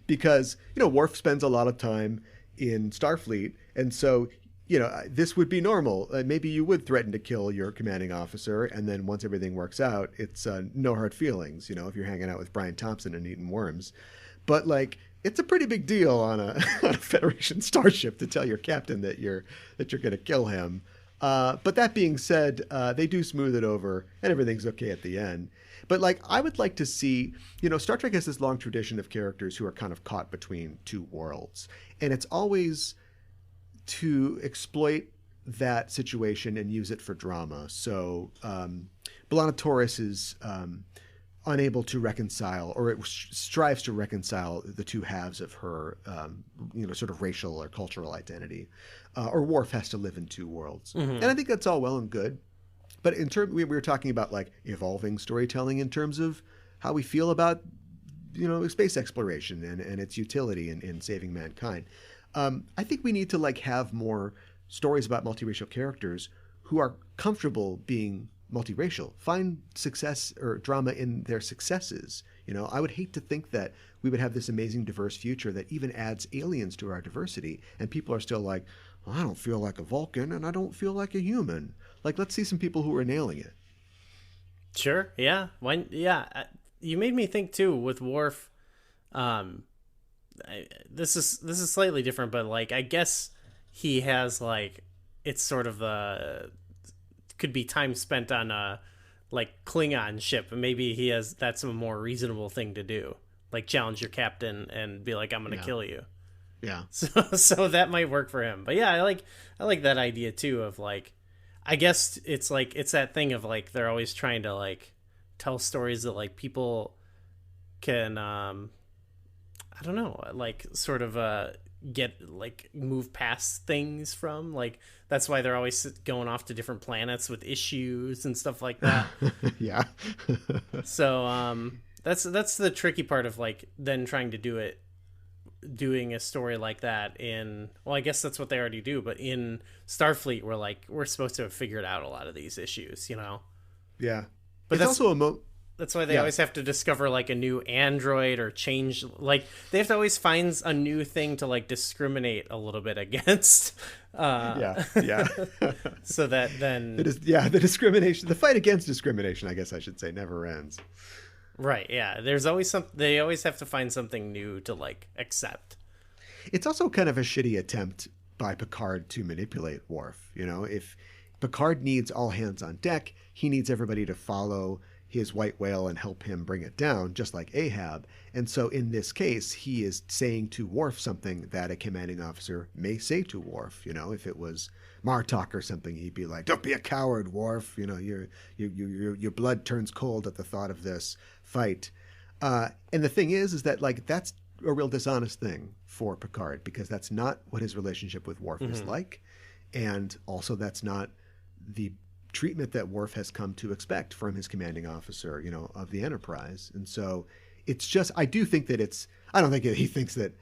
because, you know, Worf spends a lot of time in Starfleet, and so, you know, this would be normal. Maybe you would threaten to kill your commanding officer, and then once everything works out, it's no hard feelings, you know, if you're hanging out with Brian Thompson and eating worms. But like, it's a pretty big deal on a Federation starship to tell your captain that you're going to kill him. But that being said, they do smooth it over, and everything's okay at the end. But like, I would like to see, Star Trek has this long tradition of characters who are kind of caught between two worlds, and it's always to exploit that situation and use it for drama. So B'Elanna Torres is unable to reconcile, or it strives to reconcile the two halves of her, sort of racial or cultural identity. Or Worf has to live in two worlds. Mm-hmm. And I think that's all well and good. But in terms, we were talking about like evolving storytelling in terms of how we feel about, space exploration and its utility in saving mankind. I think we need to like have more stories about multiracial characters who are comfortable being multiracial, find success or drama in their successes. I would hate to think that we would have this amazing diverse future that even adds aliens to our diversity, and people are still like, well, I don't feel like a Vulcan and I don't feel like a human. Like, let's see some people who are nailing it. Sure. Yeah. You made me think too with Worf. This is slightly different, but like, I guess he has like, it's sort of could be time spent on a like Klingon ship, and maybe that's a more reasonable thing to do, like challenge your captain and be like, I'm gonna kill you. Yeah. So that might work for him. But yeah, I like that idea too of like, I guess it's that thing of like, they're always trying to like tell stories that like people can I don't know, like sort of get like move past things from, like that's why they're always going off to different planets with issues and stuff like that. Yeah. So that's the tricky part of like then trying to doing a story like that I guess that's what they already do, but in Starfleet we're supposed to have figured out a lot of these issues, Yeah. But it's that's also that's why they always have to discover like a new android or change, like they have to always find a new thing to like discriminate a little bit against. Yeah. So that then the discrimination, the fight against discrimination, I guess I should say, never ends. Right. Yeah. There's always they always have to find something new to like accept. It's also kind of a shitty attempt by Picard to manipulate Worf. If Picard needs all hands on deck, he needs everybody to follow his white whale and help him bring it down, just like Ahab. And so in this case, he is saying to Worf something that a commanding officer may say to Worf. If it was Martok or something, he'd be like, "Don't be a coward, Worf. Your blood turns cold at the thought of this fight." And the thing is that like that's a real dishonest thing for Picard, because that's not what his relationship with Worf is like, and also that's not the treatment that Worf has come to expect from his commanding officer, of the Enterprise. And so it's just, I do think that I don't think he thinks that,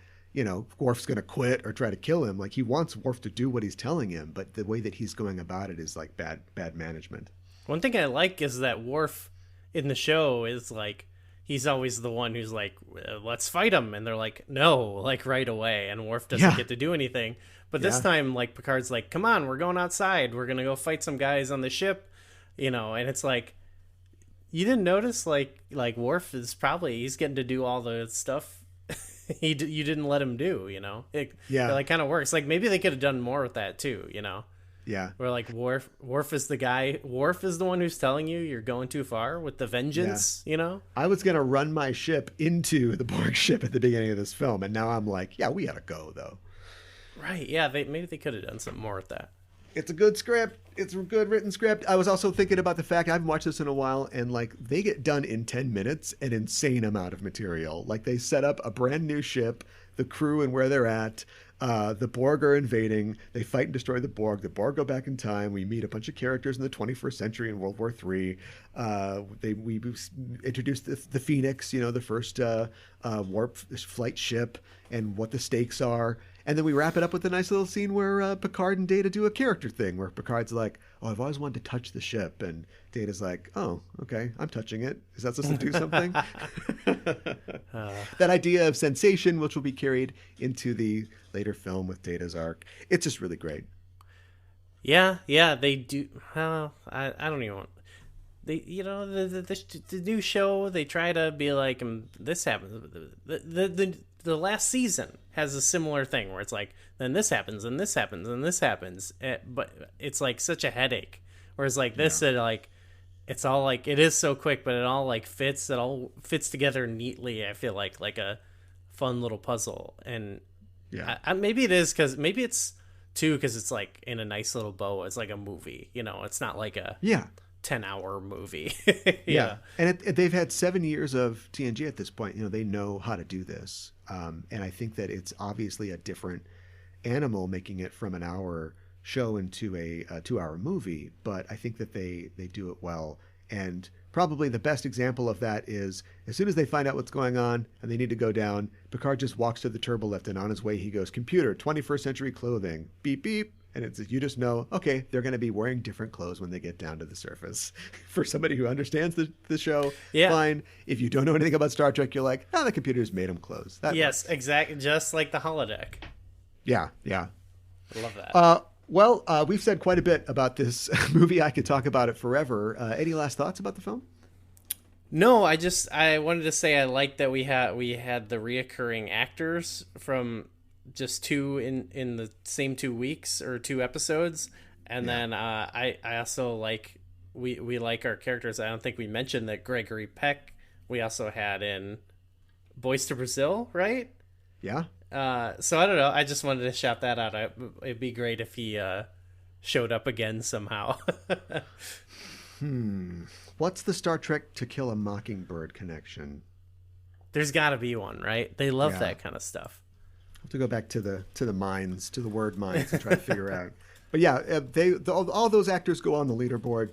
Worf's going to quit or try to kill him. Like, he wants Worf to do what he's telling him, but the way that he's going about it is like bad management. One thing I like is that Worf in the show is like, he's always the one who's like, let's fight him. And they're like, no, like right away. And Worf doesn't get to do anything. But this time, like, Picard's like, come on, we're going outside. We're going to go fight some guys on the ship, and it's like, you didn't notice, like Worf is he's getting to do all the stuff you didn't let him do, It like kind of works. Like, maybe they could have done more with that too, Yeah. Where like Worf is the guy. Worf is the one who's telling you you're going too far with the vengeance, I was going to run my ship into the Borg ship at the beginning of this film, and now I'm like, yeah, we got to go, though. Right, yeah, maybe they could have done something more with that. It's a good script. It's a good written script. I was also thinking about the fact, I haven't watched this in a while, and like they get done in 10 minutes, an insane amount of material. Like, they set up a brand new ship, the crew and where they're at. The Borg are invading. They fight and destroy the Borg. The Borg go back in time. We meet a bunch of characters in the 21st century in World War III. We introduced the Phoenix, the first warp flight ship, and what the stakes are. And then we wrap it up with a nice little scene where Picard and Data do a character thing, where Picard's like, "Oh, I've always wanted to touch the ship," and Data's like, "Oh, okay, I'm touching it. Is that supposed to do something?" That idea of sensation, which will be carried into the later film with Data's arc, it's just really great. Yeah, they do. I don't even want. they, the new show, they try to be like, this happens. The last season has a similar thing where it's like, then this happens and this happens and this happens, but it's like such a headache. Whereas like this, it's all like, it is so quick, but it all like fits. It all fits together neatly. I feel like a fun little puzzle. And maybe it is maybe it's too because it's like in a nice little bow. It's like a movie. It's not like a 10-hour movie. And they've had 7 years of TNG at this point. They know how to do this. And I think that it's obviously a different animal making it from an hour show into a 2-hour movie, but I think that they do it well. And probably the best example of that is as soon as they find out what's going on and they need to go down, Picard just walks to the turbolift, and on his way he goes, "Computer, 21st century clothing, beep beep." And you just know, okay, they're going to be wearing different clothes when they get down to the surface. For somebody who understands the show, fine. If you don't know anything about Star Trek, you're like, the computer's made them clothes. Yes, exactly. Just like the holodeck. Yeah. I love that. Well, we've said quite a bit about this movie. I could talk about it forever. Any last thoughts about the film? No, I wanted to say I like that we had the reoccurring actors from just two in the same 2 weeks or 2 episodes, and then I also like we like our characters. I don't think we mentioned that Gregory Peck we also had in Boys to Brazil, right? Yeah. So I don't know. I just wanted to shout that out. It'd be great if he showed up again somehow. What's the Star Trek To Kill a Mockingbird connection? There's got to be one, right? They love that kind of stuff. I'll have to go back to the mines, to the word mines, and try to figure out. But yeah, all those actors go on the leaderboard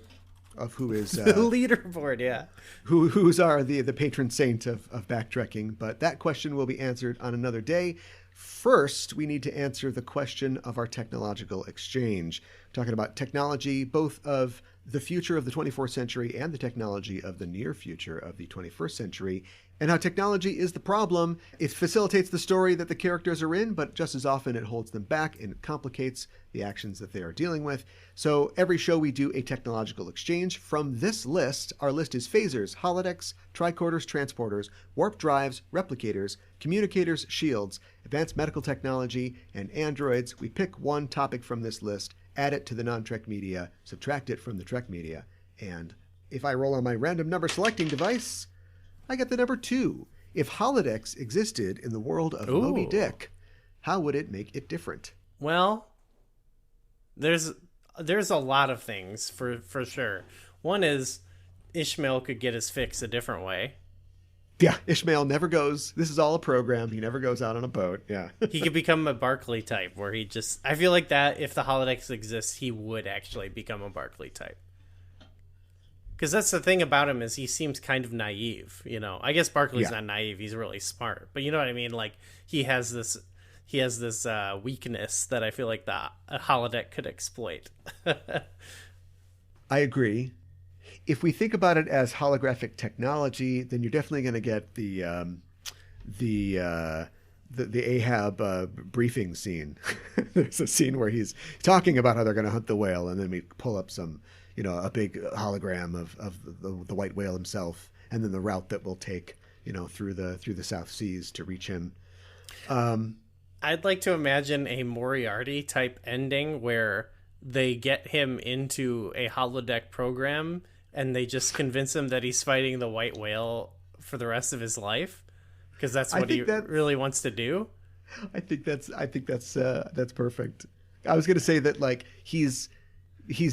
of who is the leaderboard, yeah. Who's the patron saint of backtracking. But that question will be answered on another day. First, we need to answer the question of our technological exchange. We're talking about technology, both of the future of the 24th century and the technology of the near future of the 21st century, and how technology is the problem. It facilitates the story that the characters are in, but just as often it holds them back and complicates the actions that they are dealing with. So every show we do a technological exchange. From this list, our list is phasers, holodecks, tricorders, transporters, warp drives, replicators, communicators, shields, advanced medical technology, and androids. We pick one topic from this list, add it to the non-Trek media, subtract it from the Trek media, and if I roll on my random number selecting device, I get the number 2. If holodecks existed in the world of Moby Dick, how would it make it different? Well, there's a lot of things for sure. One is Ishmael could get his fix a different way. Yeah, Ishmael never goes. This is all a program. He never goes out on a boat. Yeah. He could become a Barclay type where he just... I feel like that if the holodecks exist, he would actually become a Barclay type. Because that's the thing about him is he seems kind of naive, I guess Barclay's not naive. He's really smart. But you know what I mean? Like, he has this weakness that I feel like a holodeck could exploit. I agree. If we think about it as holographic technology, then you're definitely going to get the Ahab briefing scene. There's a scene where he's talking about how they're going to hunt the whale, and then we pull up some, a big hologram of the white whale himself, and then the route that we'll take, through the South Seas to reach him. I'd like to imagine a Moriarty type ending where they get him into a holodeck program and they just convince him that he's fighting the white whale for the rest of his life because that's what he really wants to do. I think that's perfect. I was going to say that like he's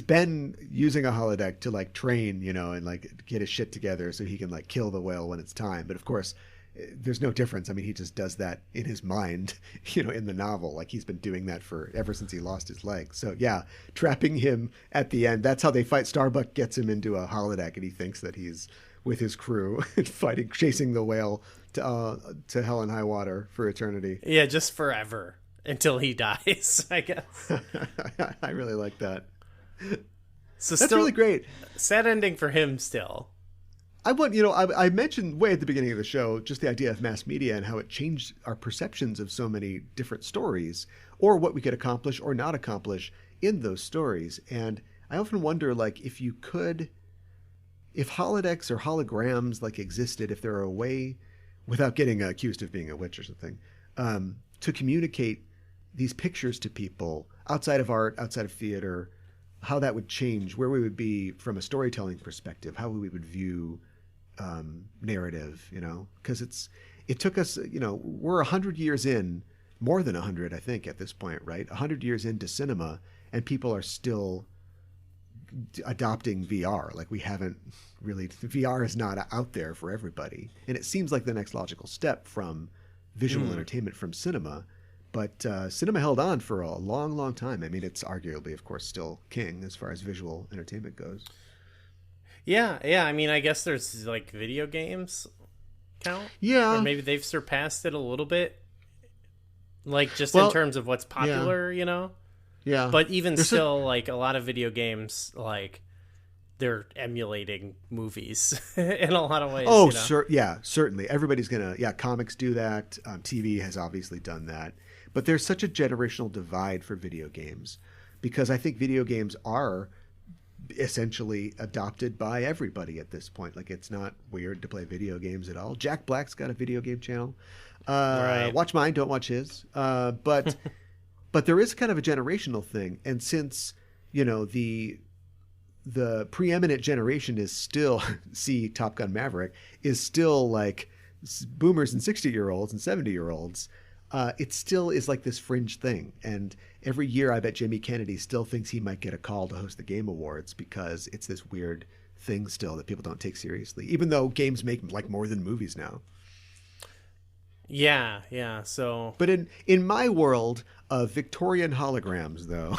been using a holodeck to like train, and like get his shit together so he can like kill the whale when it's time. But of course, there's no difference. I mean, he just does that in his mind, in the novel. Like he's been doing that ever since he lost his leg. So yeah, trapping him at the end. That's how they fight. Starbuck gets him into a holodeck, and he thinks that he's with his crew fighting, chasing the whale to hell and high water for eternity. Yeah, just forever until he dies, I guess. I really like that. So that's really great. Sad ending for him still. I mentioned way at the beginning of the show just the idea of mass media and how it changed our perceptions of so many different stories or what we could accomplish or not accomplish in those stories. And I often wonder, like, if you could if holodecks or holograms like existed, if there were a way, without getting accused of being a witch or something, to communicate these pictures to people outside of art, outside of theater, how that would change, where we would be from a storytelling perspective, how we would view narrative, because it took us, we're 100 years in, more than 100, I think, at this point, right? 100 years into cinema, and people are still adopting VR. Like, we haven't really, VR is not out there for everybody. And it seems like the next logical step from visual entertainment from cinema. But cinema held on for a long, long time. I mean, it's arguably, of course, still king as far as visual entertainment goes. Yeah. I mean, I guess there's like video games count. Yeah. Or maybe they've surpassed it a little bit. Like, just in terms of what's popular, Yeah. But even still, like, a lot of video games, like, they're emulating movies in a lot of ways. Oh, certainly. Everybody's going to, comics do that. TV has obviously done that. But there's such a generational divide for video games because I think video games are essentially adopted by everybody at this point. Like, it's not weird to play video games at all. Jack Black's got a video game channel. Right. Watch mine, don't watch his. But there is kind of a generational thing. And since, the preeminent generation is still, see Top Gun Maverick, is still like boomers and 60-year-olds and 70-year-olds, it still is like this fringe thing. And every year I bet Jimmy Kennedy still thinks he might get a call to host the Game Awards because it's this weird thing still that people don't take seriously, even though games make like more than movies now. Yeah. So, but in my world of Victorian holograms, though,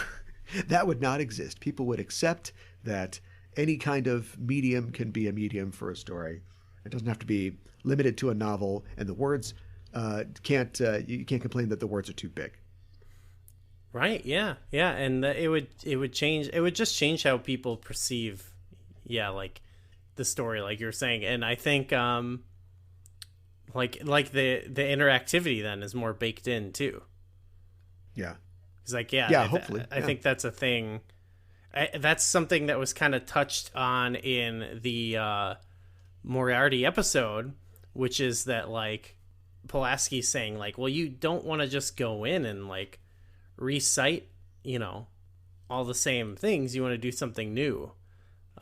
that would not exist. People would accept that any kind of medium can be a medium for a story. It doesn't have to be limited to a novel, and the words you can't complain that the words are too big. Right. Yeah. And it would change. It would just change how people perceive, like the story, like you're saying. And I think, like the interactivity then is more baked in too. Yeah. It's like, hopefully. I think that's a thing. That's something that was kind of touched on in the Moriarty episode, which is that, like, Pulaski's saying, like, well, you don't want to just go in and, like, recite, all the same things. You want to do something new.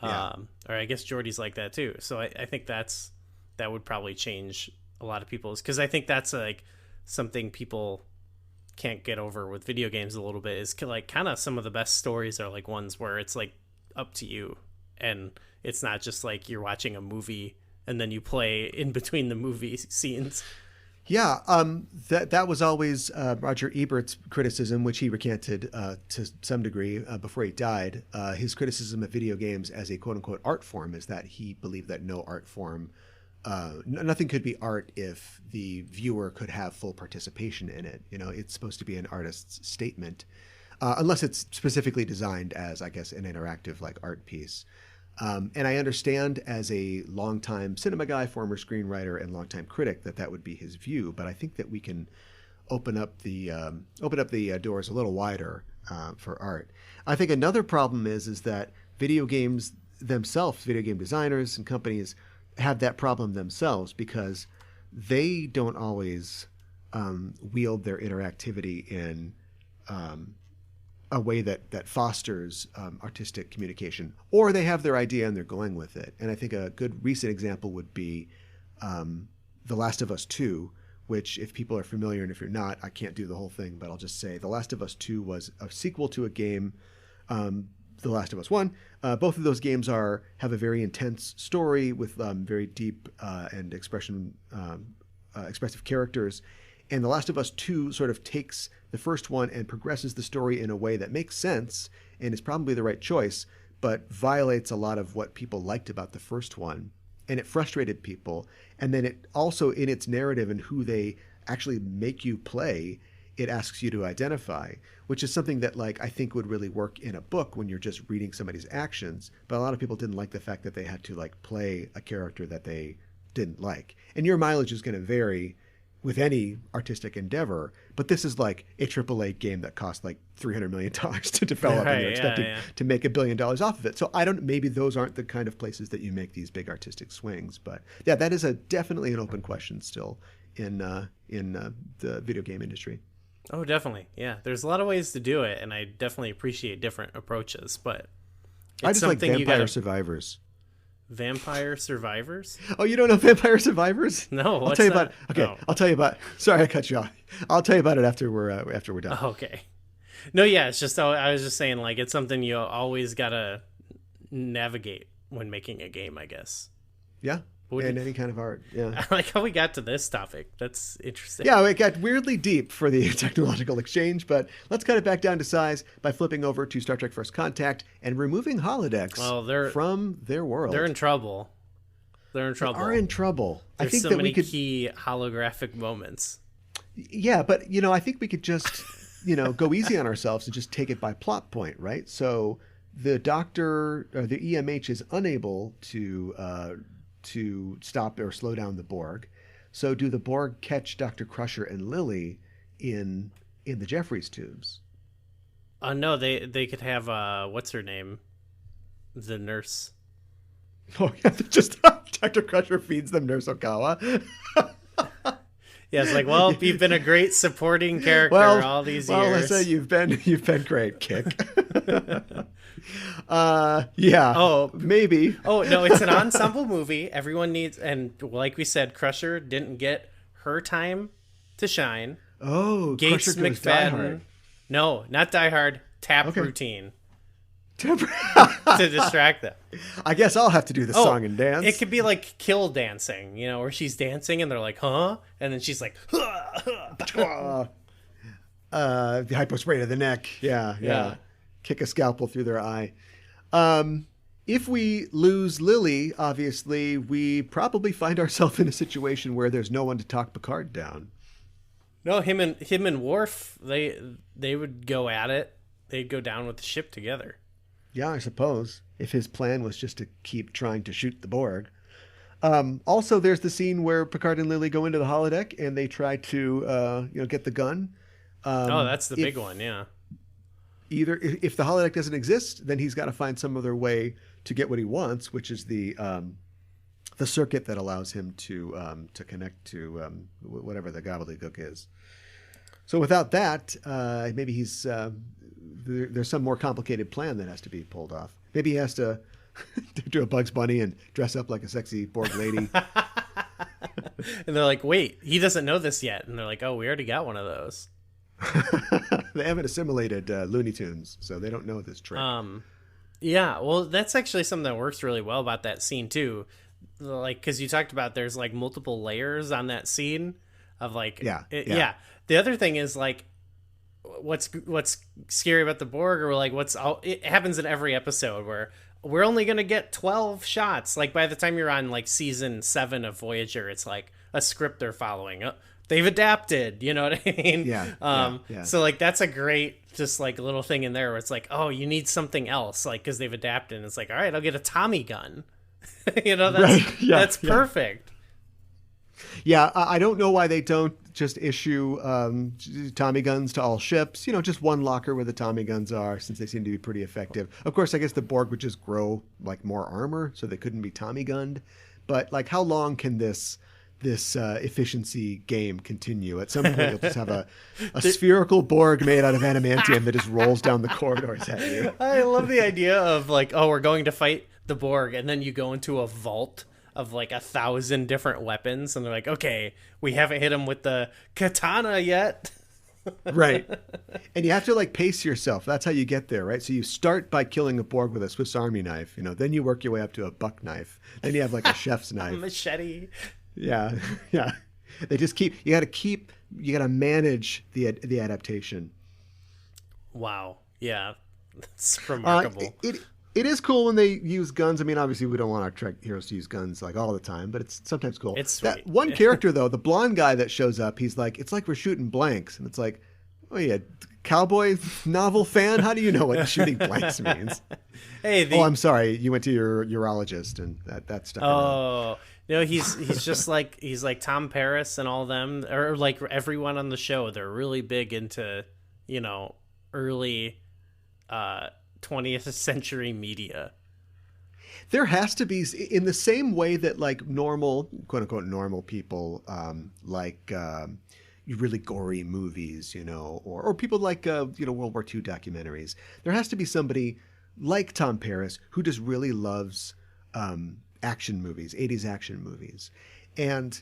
Or I guess Geordi's like that too. So I think that would probably change a lot of people's, because I think that's like something people can't get over with video games a little bit, is like kind of some of the best stories are like ones where it's like up to you, and it's not just like you're watching a movie and then you play in between the movie scenes. That was always Roger Ebert's criticism, which he recanted to some degree before he died. His criticism of video games as a quote-unquote art form is that he believed that no art form, nothing could be art if the viewer could have full participation in it. It's supposed to be an artist's statement, unless it's specifically designed as, I guess, an interactive like art piece. And I understand as a longtime cinema guy, former screenwriter, and longtime critic that would be his view. But I think that we can open up the doors a little wider for art. I think another problem is that video games themselves, video game designers and companies, have that problem themselves because they don't always wield their interactivity in a way that fosters artistic communication, or they have their idea and they're going with it. And I think a good recent example would be The Last of Us 2, which, if people are familiar, and if you're not, I can't do the whole thing, but I'll just say The Last of Us 2 was a sequel to a game, The Last of Us 1. Both of those games have a very intense story with very deep and expressive characters. And The Last of Us 2 sort of takes the first one and progresses the story in a way that makes sense and is probably the right choice, but violates a lot of what people liked about the first one. And it frustrated people. And then it also, in its narrative and who they actually make you play, it asks you to identify, which is something that, like, I think would really work in a book when you're just reading somebody's actions. But a lot of people didn't like the fact that they had to, like, play a character that they didn't like. And your mileage is going to vary with any artistic endeavor, but this is like a AAA game that cost like $300 million to develop, and you're expected to make $1 billion off of it. So maybe those aren't the kind of places that you make these big artistic swings. But yeah, that is definitely an open question still in the video game industry. Oh, definitely. Yeah, there's a lot of ways to do it, and I definitely appreciate different approaches. But I just like Vampire Survivors. Vampire Survivors? Oh, you don't know Vampire Survivors? No, I'll tell you that? about. Okay, I'll tell you about. Sorry, I cut you off. I'll tell you about it after we're done. Okay. No, yeah, it's just I was just saying, like, it's something you always gotta navigate when making a game, I guess. Yeah. And any kind of art. Yeah. I like how we got to this topic. That's interesting. Yeah, it got weirdly deep for the technological exchange, but let's cut it back down to size by flipping over to Star Trek First Contact and removing holodecks from their world. They're in trouble. They are in trouble. There's I think so that many we could key holographic moments. Yeah, but I think we could just go easy on ourselves and just take it by plot point, right? So the Doctor or the EMH is unable to stop or slow down the Borg. So do the Borg catch Dr. Crusher and Lily in the Jeffries tubes? No, they could have what's her name? The nurse. Oh yeah, just Dr. Crusher feeds them Nurse Okawa. Yeah, it's like, well, you've been a great supporting character all these years. Well, Alyssa, you've been great, Kick. Yeah. Oh, maybe. Oh no, it's an ensemble movie. Everyone needs, and like we said, Crusher didn't get her time to shine. Oh, Gates Crusher goes McFadden. Die Hard. No, not Die Hard. Tap routine. To distract them. I guess I'll have to do the song and dance. It could be like kill dancing, where she's dancing and they're like, huh? And then she's like, the hypospray to the neck. Yeah. Kick a scalpel through their eye. If we lose Lily, obviously, we probably find ourselves in a situation where there's no one to talk Picard down. No, him and Worf, they would go at it. They'd go down with the ship together. Yeah, I suppose, if his plan was just to keep trying to shoot the Borg. Also, there's the scene where Picard and Lily go into the holodeck and they try to, get the gun. That's the big one, yeah. Either if the holodeck doesn't exist, then he's got to find some other way to get what he wants, which is the circuit that allows him to connect to whatever the gobbledygook is. So without that, maybe he's there's some more complicated plan that has to be pulled off. Maybe he has to do a Bugs Bunny and dress up like a sexy Borg lady. And they're like, wait, he doesn't know this yet. And they're like, oh, we already got one of those. They haven't assimilated Looney Tunes, so they don't know this trick. Yeah, well, that's actually something that works really well about that scene too. Like, because you talked about there's like multiple layers on that scene of like, yeah. The other thing is like, what's scary about the Borg, or like it happens in every episode where we're only gonna get 12 shots. Like by the time you're on like season 7 of Voyager, it's like a script they're following. They've adapted, you know what I mean? Yeah. So like that's a great just like little thing in there where it's like, oh, you need something else, like because they've adapted. And it's like, all right, I'll get a Tommy gun. That's perfect. Yeah, I don't know why they don't just issue Tommy guns to all ships. Just one locker where the Tommy guns are, since they seem to be pretty effective. Of course, I guess the Borg would just grow like more armor, so they couldn't be Tommy gunned. But like, how long can this efficiency game continue? At some point, you'll just have a spherical Borg made out of adamantium that just rolls down the corridors at you. I love the idea of like, oh, we're going to fight the Borg, and then you go into a vault of like 1,000 different weapons, and they're like, okay, we haven't hit him with the katana yet. Right. And you have to like pace yourself. That's how you get there, right? So you start by killing a Borg with a Swiss Army knife, then you work your way up to a buck knife. Then you have like a chef's knife. Machete. Yeah. They just you got to manage the adaptation. Wow. Yeah. That's remarkable. It is cool when they use guns. I mean, obviously we don't want our Trek heroes to use guns like all the time, but it's sometimes cool. It's sweet. That one character though, the blonde guy that shows up, he's like, it's like we're shooting blanks. And it's like, oh yeah, cowboy novel fan? How do you know what shooting blanks means? Hey, I'm sorry. You went to your urologist and that stuff. Oh, He's just like he's like Tom Paris and all them, or like everyone on the show. They're really big into early 20th century media. There has to be, in the same way that like normal, quote unquote, normal people like really gory movies, or people like World War II documentaries. There has to be somebody like Tom Paris who just really loves action movies, 80s action movies. And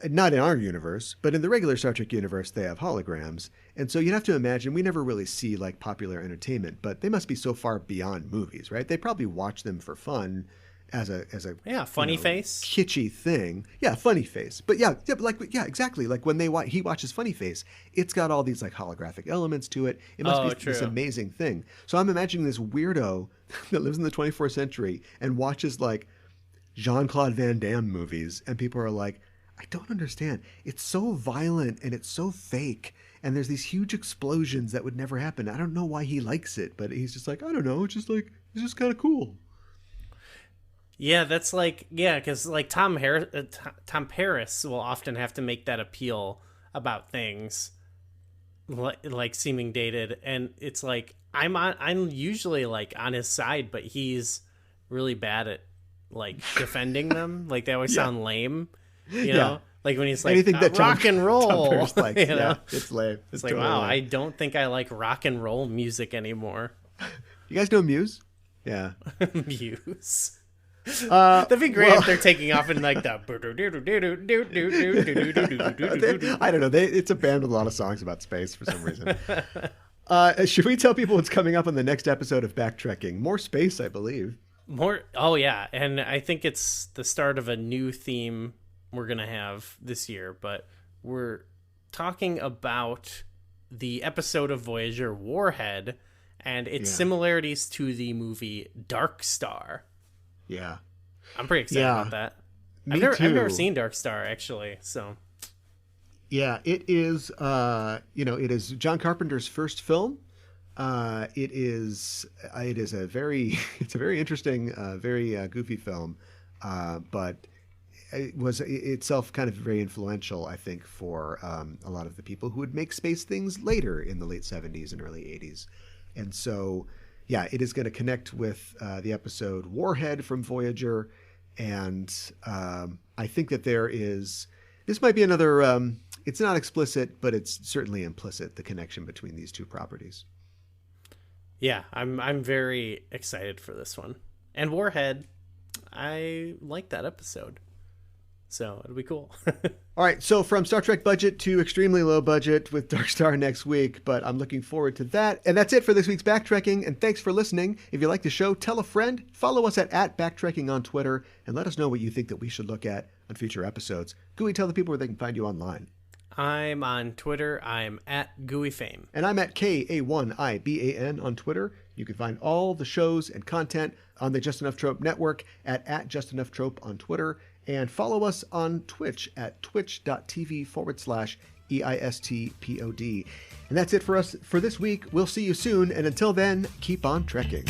not in our universe, but in the regular Star Trek universe, they have holograms. And so you'd have to imagine, we never really see like popular entertainment, but they must be so far beyond movies, right? They probably watch them for fun as a funny face, kitschy thing. Yeah, funny face. But exactly. Like when he watches Funny Face, it's got all these like holographic elements to it. It must be this amazing thing. So I'm imagining this weirdo that lives in the 24th century and watches like Jean-Claude Van Damme movies, and people are like, I don't understand. It's so violent and it's so fake, and there's these huge explosions that would never happen. I don't know why he likes it, but he's just like, I don't know. It's just kind of cool. Yeah, that's like, because like Tom Paris will often have to make that appeal about things like seeming dated, and it's like I'm usually like on his side, but he's really bad at like defending them. Like they always sound lame, you know. Like when he's like, anything that rock and roll, it's lame. It's like, wow, lame. I don't think I like rock and roll music anymore. You guys know Muse? Yeah. Muse. That'd be great if they're taking off in like the. I don't know. It's a band with a lot of songs about space for some reason. Should we tell people what's coming up on the next episode of Backtrekking? More space, I believe. More. Oh yeah, and I think it's the start of a new theme we're gonna have this year. But we're talking about the episode of Voyager Warhead and its similarities to the movie Dark Star. Yeah, I'm pretty excited about that. I've never seen Dark Star actually, so. Yeah, it is. It is John Carpenter's first film. It is a very interesting, very goofy film, but it was itself kind of very influential, I think, for a lot of the people who would make space things later in the late 70s and early 80s, and so. Yeah, it is going to connect with the episode Warhead from Voyager, and I think that this might be another, it's not explicit, but it's certainly implicit, the connection between these two properties. Yeah, I'm very excited for this one. And Warhead, I like that episode. So it'll be cool. All right, so from Star Trek budget to extremely low budget with Dark Star next week, but I'm looking forward to that. And that's it for this week's Backtrekking, and thanks for listening. If you like the show, tell a friend, follow us at Backtrekking on Twitter, and let us know what you think that we should look at on future episodes. Gooey, tell the people where they can find you online. I'm on Twitter. I'm at GooeyFame. And I'm at KA1IBAN on Twitter. You can find all the shows and content on the Just Enough Trope Network at Just Enough Trope on Twitter. And follow us on Twitch at twitch.tv/EISTPOD. And that's it for us for this week. We'll see you soon. And until then, keep on trekking.